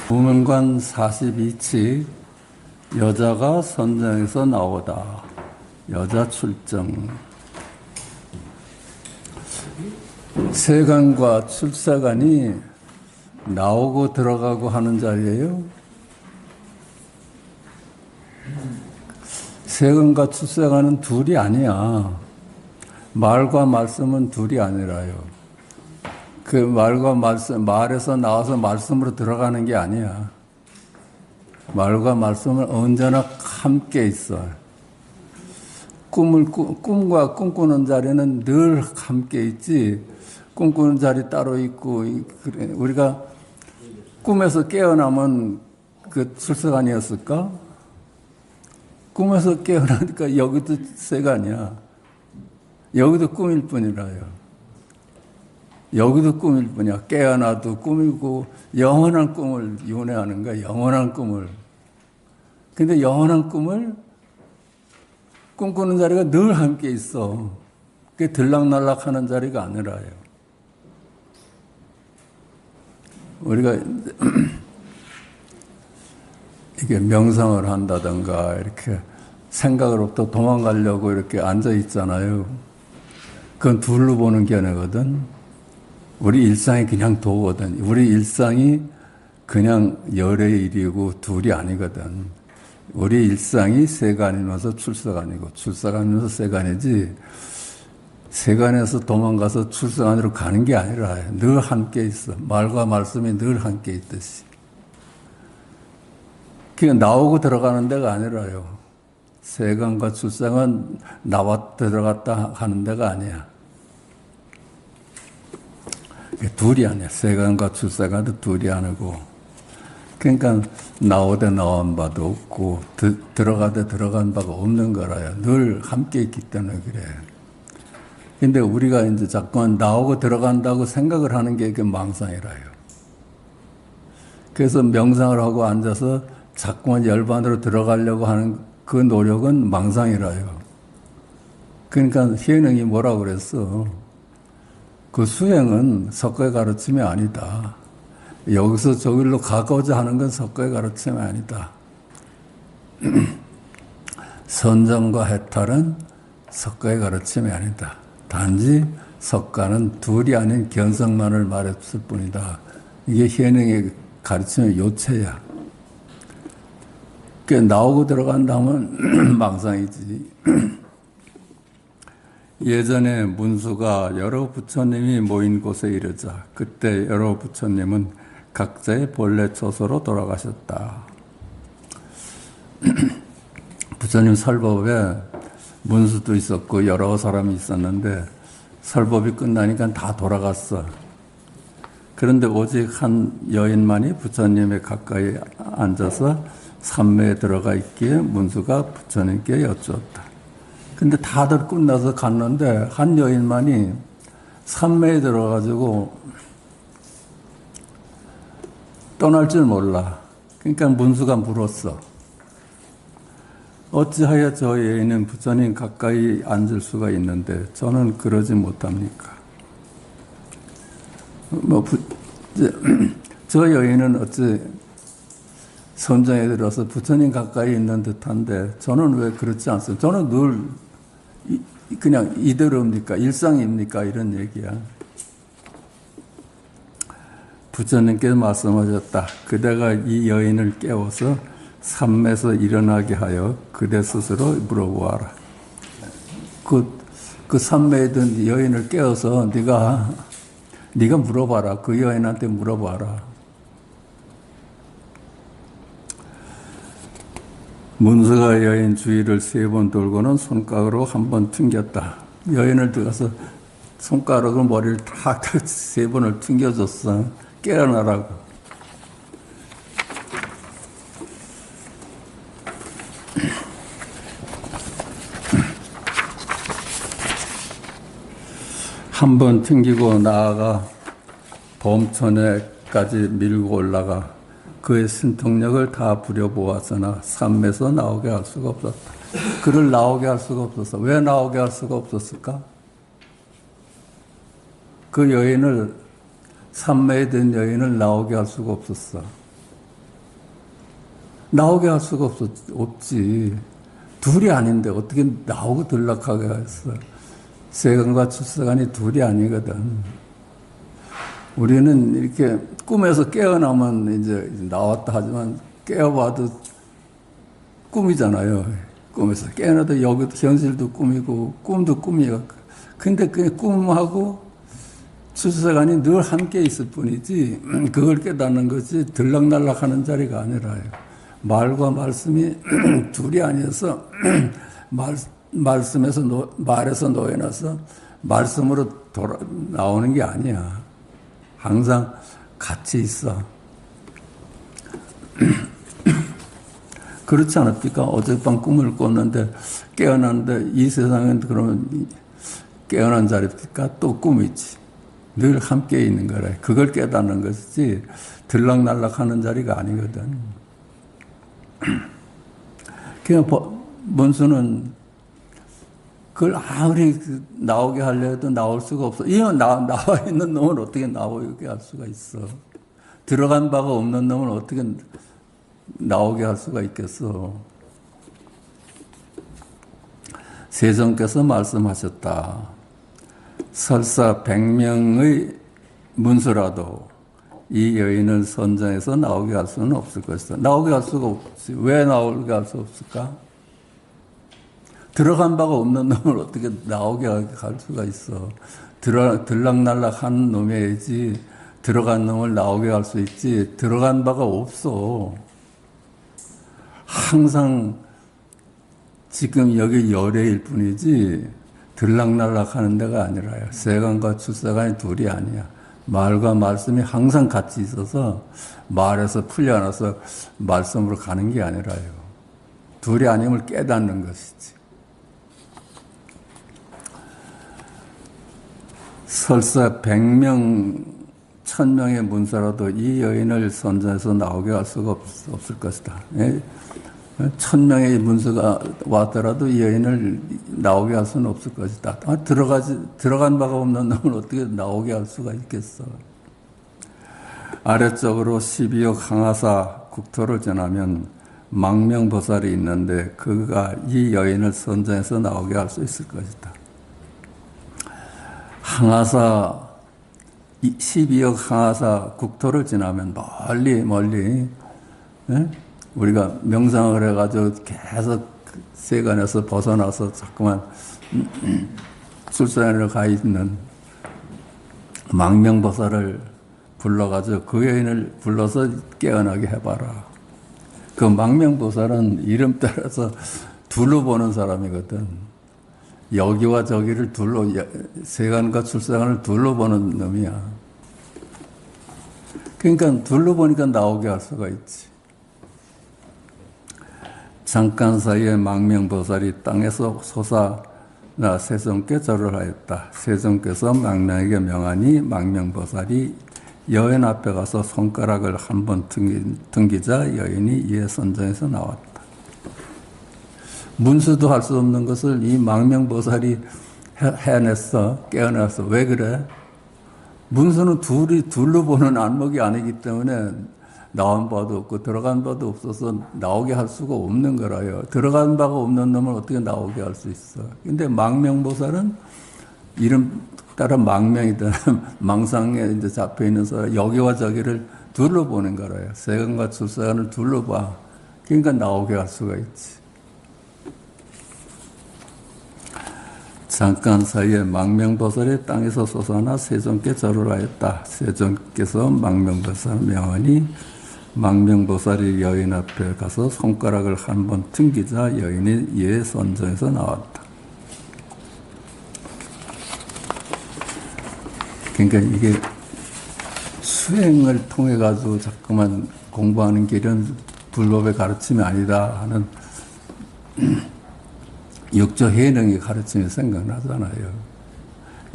무문관 42치 여자가 선정에서 나오다. 여자 출정. 세간과 출세간이 나오고 들어가고 하는 자리예요. 세간과 출세간은 둘이 아니야. 말과 말씀은 둘이 아니라요. 그 말과 말씀, 말에서 나와서 말씀으로 들어가는 게 아니야. 말과 말씀은 언제나 함께 있어. 꿈과 꿈꾸는 자리는 늘 함께 있지. 꿈꾸는 자리 따로 있고, 우리가 꿈에서 깨어나면 그 출세간이었을까? 꿈에서 깨어나니까 여기도 세간이야. 여기도 꿈일 뿐이라요. 여기도 꿈일 뿐이야. 깨어나도 꿈이고, 영원한 꿈을 윤회하는 거야. 영원한 꿈을. 근데 영원한 꿈을 꿈꾸는 자리가 늘 함께 있어. 그게 들락날락 하는 자리가 아니라요. 우리가 이게 명상을 한다든가 이렇게 생각으로부터 도망가려고 이렇게 앉아 있잖아요. 그건 둘로 보는 게 아니거든. 우리 일상이 그냥 도거든. 우리 일상이 그냥 열의 일이고 둘이 아니거든. 우리 일상이 세간이면서 출세간이고 출세간이면서 세간이지. 세간에서 도망가서 출생 안으로 가는 게 아니라 늘 함께 있어. 말과 말씀이 늘 함께 있듯이. 그게 나오고 들어가는 데가 아니라요. 세간과 출생은 나와 들어갔다 하는 데가 아니야. 둘이 아니야. 세간과 출생은 둘이 아니고. 그러니까 나오되 나온 바도 없고 들어가되 들어간 바가 없는 거라요. 늘 함께 있기 때문에 그래. 근데 우리가 이제 자꾸만 나오고 들어간다고 생각을 하는 게 이게 망상이라요. 그래서 명상을 하고 앉아서 자꾸만 열반으로 들어가려고 하는 그 노력은 망상이라요. 그러니까 희은행이 뭐라고 그랬어? 그 수행은 석가의 가르침이 아니다. 여기서 저길로 가고자 하는 건 석가의 가르침이 아니다. 선정과 해탈은 석가의 가르침이 아니다. 단지 석가는 둘이 아닌 견성만을 말했을 뿐이다. 이게 희은행의 가르침의 요체야. 나오고 들어간다면 망상이지. 예전에 문수가 여러 부처님이 모인 곳에 이르자 그때 여러 부처님은 각자의 본래 처소로 돌아가셨다. 부처님 설법에 문수도 있었고 여러 사람이 있었는데 설법이 끝나니까 다 돌아갔어. 그런데 오직 한 여인만이 부처님의 가까이 앉아서 삼매에 들어가 있기에 문수가 부처님께 여쭈었다. 근데 다들 끝나서 갔는데 한 여인만이 삼매에 들어가지고 떠날 줄 몰라. 그러니까 문수가 물었어. 어찌하여 저 여인은 부처님 가까이 앉을 수가 있는데 저는 그러지 못합니까? 저 여인은 어찌 선정에 들어서 부처님 가까이 있는 듯한데 저는 왜 그렇지 않습니까? 저는 늘 그냥 이대로입니까? 일상입니까? 이런 얘기야. 부처님께서 말씀하셨다. 그대가 이 여인을 깨워서 삼매에서 일어나게 하여 그대 스스로 물어보아라. 그 삼매에 든 여인을 깨워서 네가 물어봐라. 그 여인한테 물어봐라. 문수가 여인 주위를 3번 돌고는 손가락으로 한 번 튕겼다. 여인을 들어가서 손가락으로 머리를 탁 3번을 튕겨줬어. 깨어나라고. 한 번 튕기고 나아가 범천에까지 밀고 올라가 그의 신통력을 다 부려보았으나 삼매에서 나오게 할 수가 없었다. 그를 나오게 할 수가 없었어. 왜 나오게 할 수가 없었을까? 그 여인을, 삼매에 든 여인을 나오게 할 수가 없었어. 나오게 할 수가 없지. 둘이 아닌데 어떻게 나오고 들락하게 했어. 세간과 출세간이 둘이 아니거든. 우리는 이렇게 꿈에서 깨어나면 이제 나왔다 하지만 깨어봐도 꿈이잖아요. 꿈에서 깨어나도 여기도 현실도 꿈이고 꿈도 꿈이야. 근데 그 꿈하고 출세간이 늘 함께 있을 뿐이지 그걸 깨닫는 것이 들락날락하는 자리가 아니라요. 말과 말씀이 둘이 아니어서 말에서 놓여놔서 말씀으로 나오는 게 아니야. 항상 같이 있어. 그렇지 않습니까? 어젯밤 꿈을 꿨는데 깨어났는데 이 세상은 그러면 깨어난 자리입니까? 또 꿈이지. 늘 함께 있는 거라. 그걸 깨닫는 것이지 들락날락하는 자리가 아니거든. 그냥 문수는 그걸 아무리 나오게 하려 해도 나올 수가 없어. 나와 있는 놈은 어떻게 나오게 할 수가 있어. 들어간 바가 없는 놈은 어떻게 나오게 할 수가 있겠어. 세존께서 말씀하셨다. 설사 100명의 문수라도 이 여인을 선정해서 나오게 할 수는 없을 것이다. 나오게 할 수가 없지. 왜 나오게 할 수 없을까? 들어간 바가 없는 놈을 어떻게 나오게 할 수가 있어. 들락날락 하는 놈이야지 들어간 놈을 나오게 할 수 있지. 들어간 바가 없어. 항상 지금 여기 열애일 뿐이지 들락날락 하는 데가 아니라요. 세간과 출세간이 둘이 아니야. 말과 말씀이 항상 같이 있어서 말에서 풀려나서 말씀으로 가는 게 아니라요. 둘이 아님을 깨닫는 것이지. 설사 100명, 1000명의 문서라도 이 여인을 선전해서 나오게 할 수가 없을 것이다. 1000명의 문서가 왔더라도 이 여인을 나오게 할 수는 없을 것이다. 들어간 바가 없는 놈을 어떻게 나오게 할 수가 있겠어. 아래쪽으로 12억 항아사 국토를 전하면 망명보살이 있는데 그가 이 여인을 선전해서 나오게 할 수 있을 것이다. 항아사 12억 항아사 국토를 지나면 멀리 우리가 명상을 해가지고 계속 세간에서 벗어나서 자꾸만 출산으로 가 있는 망명보살을 불러가지고 그 여인을 불러서 깨어나게 해봐라. 그 망명보살은 이름 따라서 둘러보는 사람이거든. 여기와 저기를 세간과 출세간을 둘러보는 놈이야. 그러니까 둘러보니까 나오게 할 수가 있지. 잠깐 사이에 망명보살이 땅에서 솟아나 세존께 절을 하였다. 세존께서 망명에게 명하니 망명보살이 여인 앞에 가서 손가락을 한번 등기자 여인이 이에 선전해서 나왔다. 문수도 할 수 없는 것을 이 망명보살이 해냈어. 깨어났어. 왜 그래? 문수는 둘러보는 안목이 아니기 때문에 나온 바도 없고 들어간 바도 없어서 나오게 할 수가 없는 거라요. 들어간 바가 없는 놈을 어떻게 나오게 할 수 있어. 근데 망명보살은 이름 따라 망명이든 망상에 이제 잡혀 있는 사람 여기와 저기를 둘러보는 거라요. 세간과 출세간을 둘러봐. 그러니까 나오게 할 수가 있지. 잠깐 사이에 망명보살이 땅에서 솟아나 세존께 절을 하였다. 세존께서 망명보살을 명하니 망명보살이 여인 앞에 가서 손가락을 한번 튕기자 여인이 이에 선전해서 나왔다. 그러니까 이게 수행을 통해 가지고 자꾸만 공부하는 길은 불법의 가르침이 아니다 하는 육조 해능의 가르침이 생각나잖아요.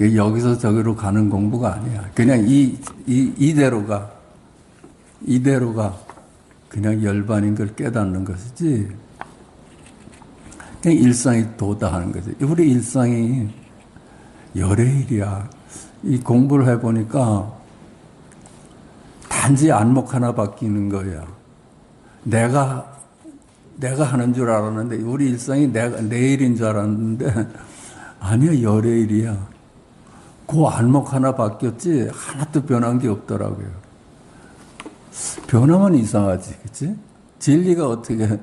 여기서 저기로 가는 공부가 아니야. 그냥 이대로가 그냥 열반인 걸 깨닫는 것이지. 그냥 일상이 도다하는 거지. 우리 일상이 열애일이야. 이 공부를 해보니까 단지 안목 하나 바뀌는 거야. 내가 하는 줄 알았는데 우리 일상이 내 일인 줄 알았는데 아니야. 열애일이야. 그 안목 하나 바뀌었지 하나도 변한 게 없더라고요. 변하면 이상하지. 그치? 진리가 어떻게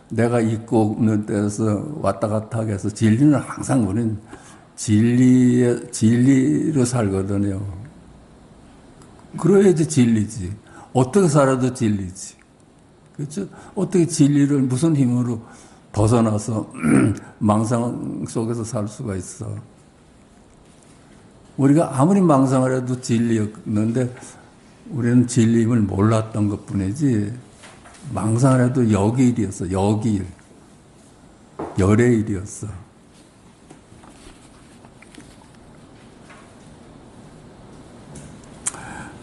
내가 있고 없는 데서 왔다 갔다 하게 해서 진리는 항상 우리는 진리로 살거든요. 그래야지 진리지. 어떻게 살아도 진리지. 그렇죠? 어떻게 진리를 무슨 힘으로 벗어나서 망상 속에서 살 수가 있어. 우리가 아무리 망상을 해도 진리였는데 우리는 진리임을 몰랐던 것뿐이지 망상을 해도 역일이었어. 역일. 열애일이었어.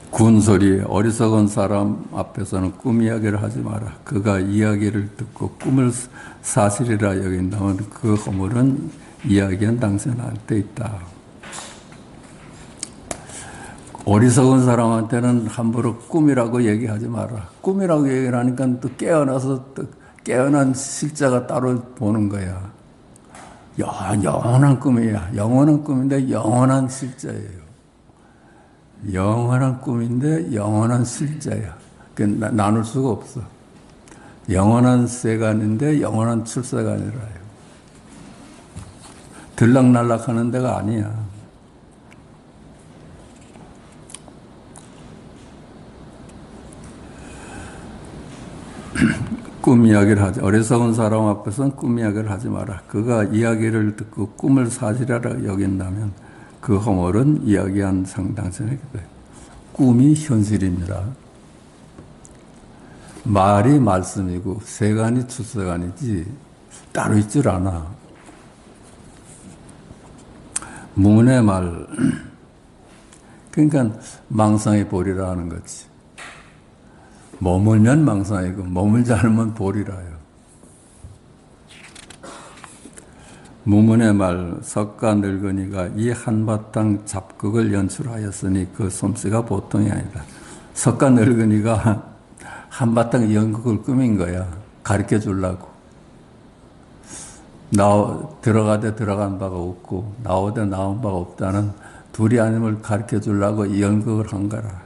군소리 어리석은 사람 앞에서는 꿈 이야기를 하지 마라. 그가 이야기를 듣고 꿈을 사실이라 여긴다면 그 허물은 이야기한 당신한테 있다. 어리석은 사람한테는 함부로 꿈이라고 얘기하지 마라. 꿈이라고 얘기를 하니까 또 깨어나서 또 깨어난 실자가 따로 보는 거야. 영원한 꿈이야. 영원한 꿈인데 영원한 실자예요. 영원한 꿈인데 영원한 실자야. 나눌 수가 없어. 영원한 세간인데 영원한 출세가 아니라요. 들락날락하는 데가 아니야. 꿈 이야기를 하지. 어리석은 사람 앞에서는 꿈 이야기를 하지 마라. 그가 이야기를 듣고 꿈을 사실이라 여긴다면 그 허물은 이야기한 상당성이기 때문에 꿈이 현실입니다. 말이 말씀이고 세간이 출세간이지 따로 있질 않아. 문의 말, 그러니까 망상의 보리라 하는 거지. 머물면 망상이고 머물지 않으면 보리라요. 무문의 말, 석가 늙은이가 이 한바탕 잡극을 연출하였으니 그 솜씨가 보통이 아니다. 석가 늙은이가 한바탕 연극을 꾸민 거야. 가르쳐 주려고. 들어가되 들어간 바가 없고 나오되 나온 바가 없다는 둘이 아님을 가르쳐 주려고 연극을 한 거라.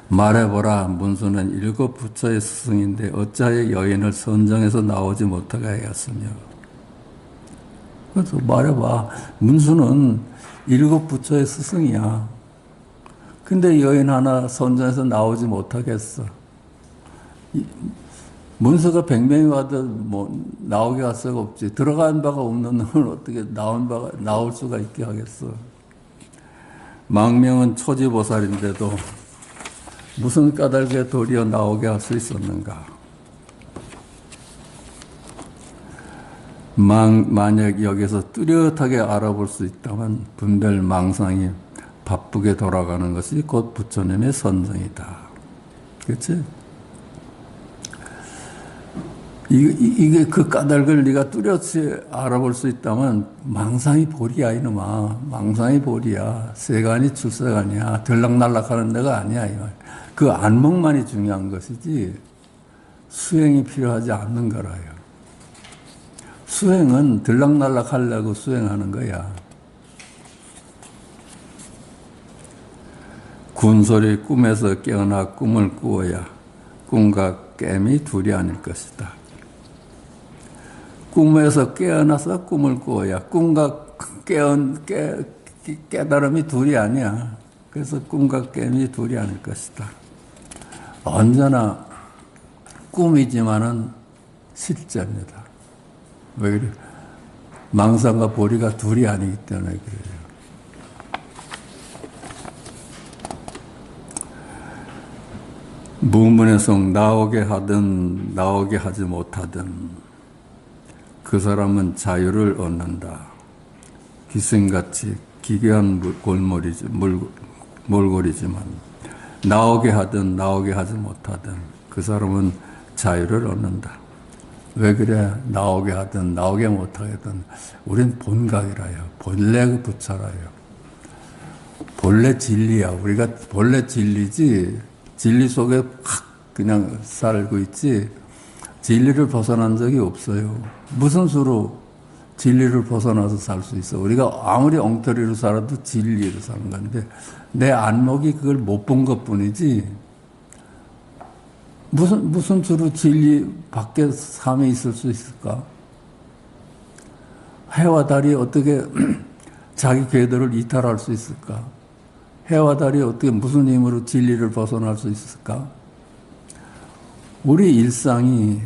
말해보라. 문수는 7 부처의 스승인데 어찌하여 여인을 선정해서 나오지 못하게 하였으며. 그래서 말해봐. 문수는 7 부처의 스승이야. 근데 여인 하나 선정해서 나오지 못하겠어. 문수가 100명이 와도 뭐 나오게 할 수가 없지. 들어간 바가 없는 놈을 어떻게 나올 수가 있게 하겠어. 망명은 초지보살인데도 무슨 까닭에 도리어 나오게 할 수 있었는가? 만약 여기서 뚜렷하게 알아볼 수 있다면 분별 망상이 바쁘게 돌아가는 것이 곧 부처님의 선정이다. 그렇지? 이게 그 까닭을 네가 뚜렷이 알아볼 수 있다면 망상이 보리야 이놈아. 망상이 보리야. 세간이 출세간이야. 들락날락하는 데가 아니야 이 말. 그 안목만이 중요한 것이지 수행이 필요하지 않는 거라요. 수행은 들락날락 하려고 수행하는 거야. 군소리 꿈에서 깨어나 꿈을 꾸어야 꿈과 깨미 둘이 아닐 것이다. 꿈에서 깨어나서 꿈을 꾸어야 꿈과 깨달음이 둘이 아니야. 그래서 꿈과 깨미 둘이 아닐 것이다. 언제나 꿈이지만은 실제입니다. 왜 그래? 망상과 보리가 둘이 아니기 때문에 그래요. 무문의 성 나오게 하든 나오게 하지 못하든 그 사람은 자유를 얻는다. 기생같이 기괴한 몰골이지만 나오게 하든 나오게 하지 못하든 그 사람은 자유를 얻는다. 왜 그래? 나오게 하든 나오게 못하든 우린 본각이라요. 본래 부처라요. 본래 진리야. 우리가 본래 진리지 진리 속에 확 그냥 살고 있지 진리를 벗어난 적이 없어요. 무슨 수로 진리를 벗어나서 살 수 있어? 우리가 아무리 엉터리로 살아도 진리로 사는 건데 내 안목이 그걸 못 본 것뿐이지 무슨 수로 진리 밖에 삶에 있을 수 있을까? 해와 달이 어떻게 자기 궤도를 이탈할 수 있을까? 해와 달이 어떻게 무슨 힘으로 진리를 벗어날 수 있을까? 우리 일상이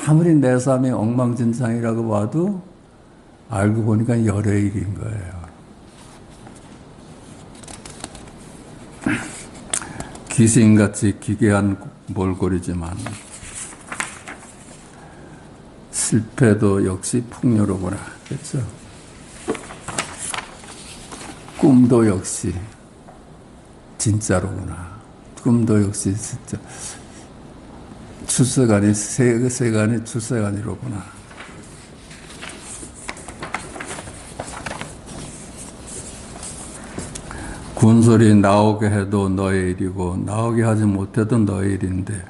아무리 내 삶이 엉망진창이라고 봐도 알고 보니까 열의 일인 거예요. 귀신같이 기괴한 몰골이지만 실패도 역시 풍요로구나. 그렇죠? 꿈도 역시 진짜로구나. 꿈도 역시 진짜 출세간이 세간이 출세간이로구나. 군소리 나오게 해도 너의 일이고 나오게 하지 못해도 너의 일인데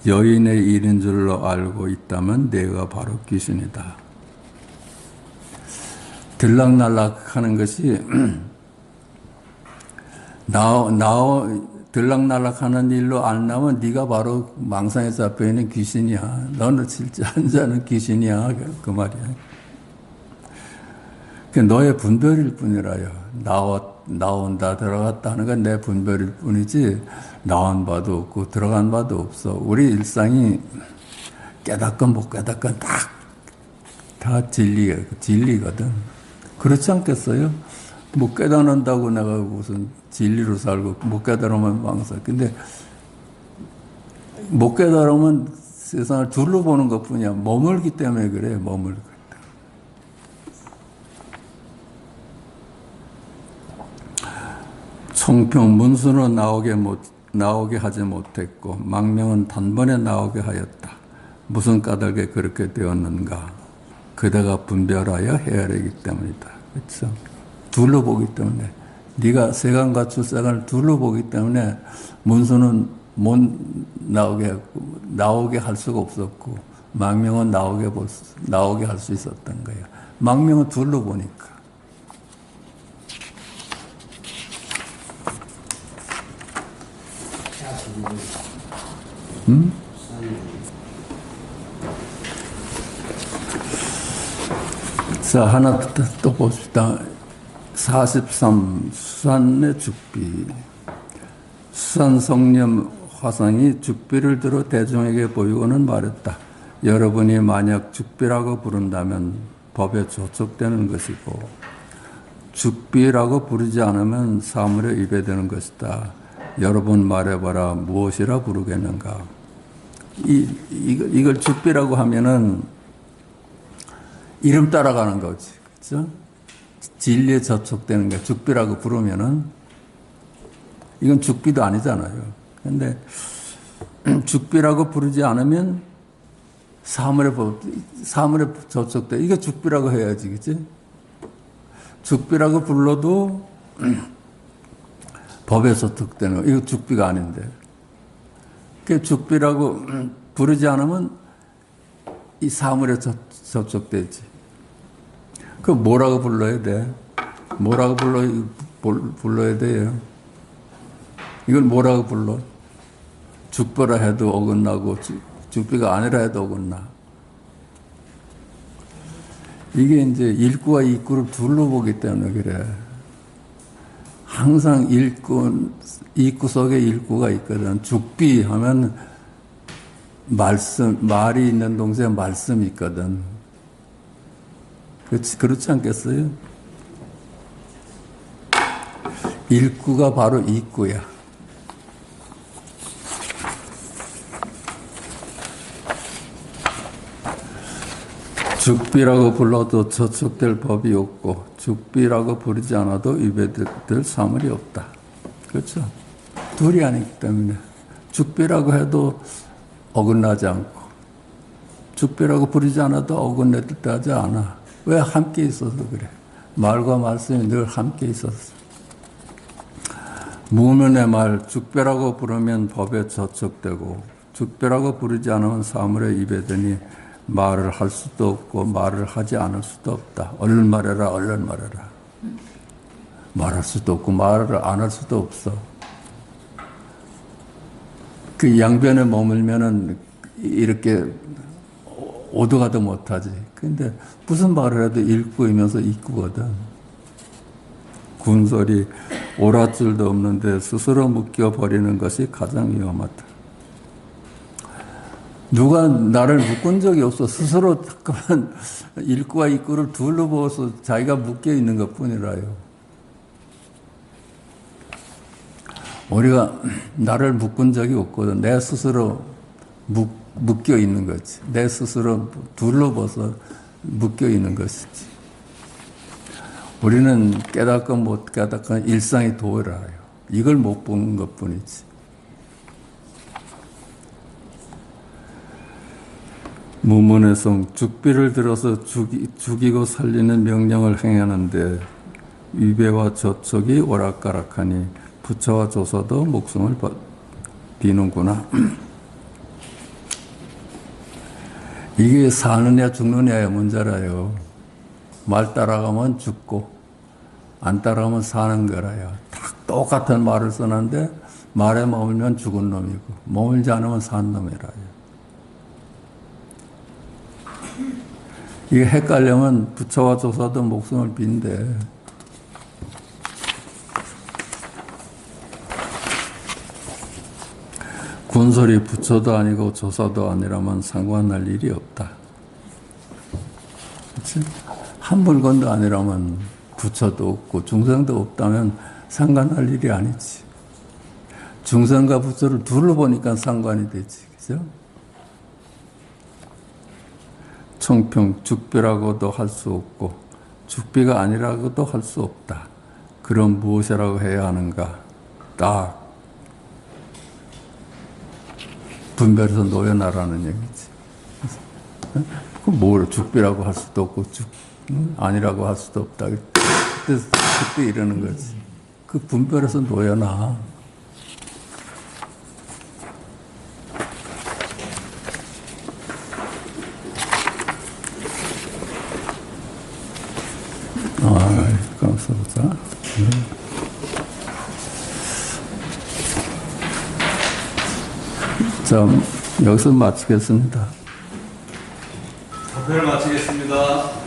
여인의 일인 줄로 알고 있다면 내가 바로 귀신이다. 들락날락 하는 것이 들락날락 하는 일로 안 나면 네가 바로 망상에 잡혀있는 귀신이야. 너는 진짜 한자는 귀신이야. 그 말이야. 그 너의 분별일 뿐이라요. 나온다, 들어갔다 하는 건 내 분별일 뿐이지, 나온 바도 없고, 들어간 바도 없어. 우리 일상이 깨닫건 못 깨닫건 다 진리거든. 그렇지 않겠어요? 못 깨닫는다고 내가 무슨 진리로 살고, 못 깨달으면 망사. 근데, 못 깨달으면 세상을 둘러보는 것 뿐이야. 머물기 때문에 그래, 머물기. 총평 문수는 나오게 하지 못했고 망명은 단번에 나오게 하였다. 무슨 까닭에 그렇게 되었는가? 그대가 분별하여 헤아리기 때문이다. 그렇죠? 둘러보기 때문에. 네가 세간과 출세간을 둘러보기 때문에 문수는 못 나오게 할 수가 없었고 망명은 나오게 할 수 있었던 거예요. 망명은 둘러보니까. 자, 하나 또 봅시다. 43. 수산의 죽비. 수산 성령 화상이 죽비를 들어 대중에게 보이고는 말했다. 여러분이 만약 죽비라고 부른다면 법에 조촉되는 것이고 죽비라고 부르지 않으면 사물에 위배되는 것이다. 여러분 말해봐라. 무엇이라 부르겠는가? 이걸 죽비라고 하면은 이름 따라가는 거지. 그죠? 진리에 접촉되는 게 죽비라고 부르면은 이건 죽비도 아니잖아요. 근데 죽비라고 부르지 않으면 사물에 접촉돼. 이거 죽비라고 해야지. 그치? 죽비라고 불러도 법에 접촉되는 거. 이거 죽비가 아닌데. 그 죽비라고 부르지 않으면 이 사물에 접촉되지. 그 뭐라고 불러야 돼? 뭐라고 불러야 돼요? 이걸 뭐라고 불러? 죽비라 해도 어긋나고 죽비가 아니라 해도 어긋나. 이게 이제 일구와 이구를 둘러보기 때문에 그래. 항상 이구 속에 일구가 있거든. 죽비 하면 말이 있는 동시에 말씀이 있거든. 그렇지 않겠어요? 일구가 바로 이구야. 죽비라고 불러도 저촉될 법이 없고 죽비라고 부르지 않아도 위배될 사물이 없다. 그렇죠? 둘이 아니기 때문에 죽비라고 해도 어긋나지 않고 죽비라고 부르지 않아도 어긋나지 않아. 왜? 함께 있어서 그래. 말과 말씀이 늘 함께 있었어. 무문의 말, 죽비라고 부르면 법에 저촉되고 죽비라고 부르지 않으면 사물에 위배되니 말을 할 수도 없고 말을 하지 않을 수도 없다. 얼른 말해라, 얼른 말해라. 말할 수도 없고 말을 안 할 수도 없어. 그 양변에 머물면은 이렇게 오도가도 못하지. 근데 무슨 말을 해도 일구이면서 이구거든. 군소리 오랏줄도 없는데 스스로 묶여버리는 것이 가장 위험하다. 누가 나를 묶은 적이 없어. 스스로 잠깐만 일구와 이구를 둘러보아서 자기가 묶여 있는 것 뿐이라요. 우리가 나를 묶은 적이 없거든. 내 스스로 묶여 있는 거지. 내 스스로 둘러봐서 묶여 있는 것이지. 우리는 깨닫건 못 깨닫건 일상이 도라요. 이걸 못 보는 것 뿐이지. 무문의 성, 죽비를 들어서 죽이고 살리는 명령을 행하는데 위배와 저촉이 오락가락하니 부처와 조사도 목숨을 비는구나. 이게 사느냐 죽느냐의 문제라요. 말 따라가면 죽고 안 따라가면 사는 거라요. 다 똑같은 말을 쓰는데 말에 머물면 죽은 놈이고 머물지 않으면 산 놈이라요. 이게 헷갈려면 부처와 조사도 목숨을 빈대. 군설이 부처도 아니고 조사도 아니라면 상관할 일이 없다. 그렇지? 한 물건도 아니라면 부처도 없고 중생도 없다면 상관할 일이 아니지. 중생과 부처를 둘러 보니까 상관이 되지. 그죠? 청평, 죽비라고도 할 수 없고 죽비가 아니라고도 할 수 없다. 그럼 무엇이라고 해야 하는가? 딱 분별해서 놓여놔라는 얘기지. 그럼 뭘 죽비라고 할 수도 없고 아니라고 할 수도 없다. 그때 이러는 거지. 그 분별해서 놓여놔. 감사합니다. 자, 여기서 마치겠습니다. 답변을 마치겠습니다.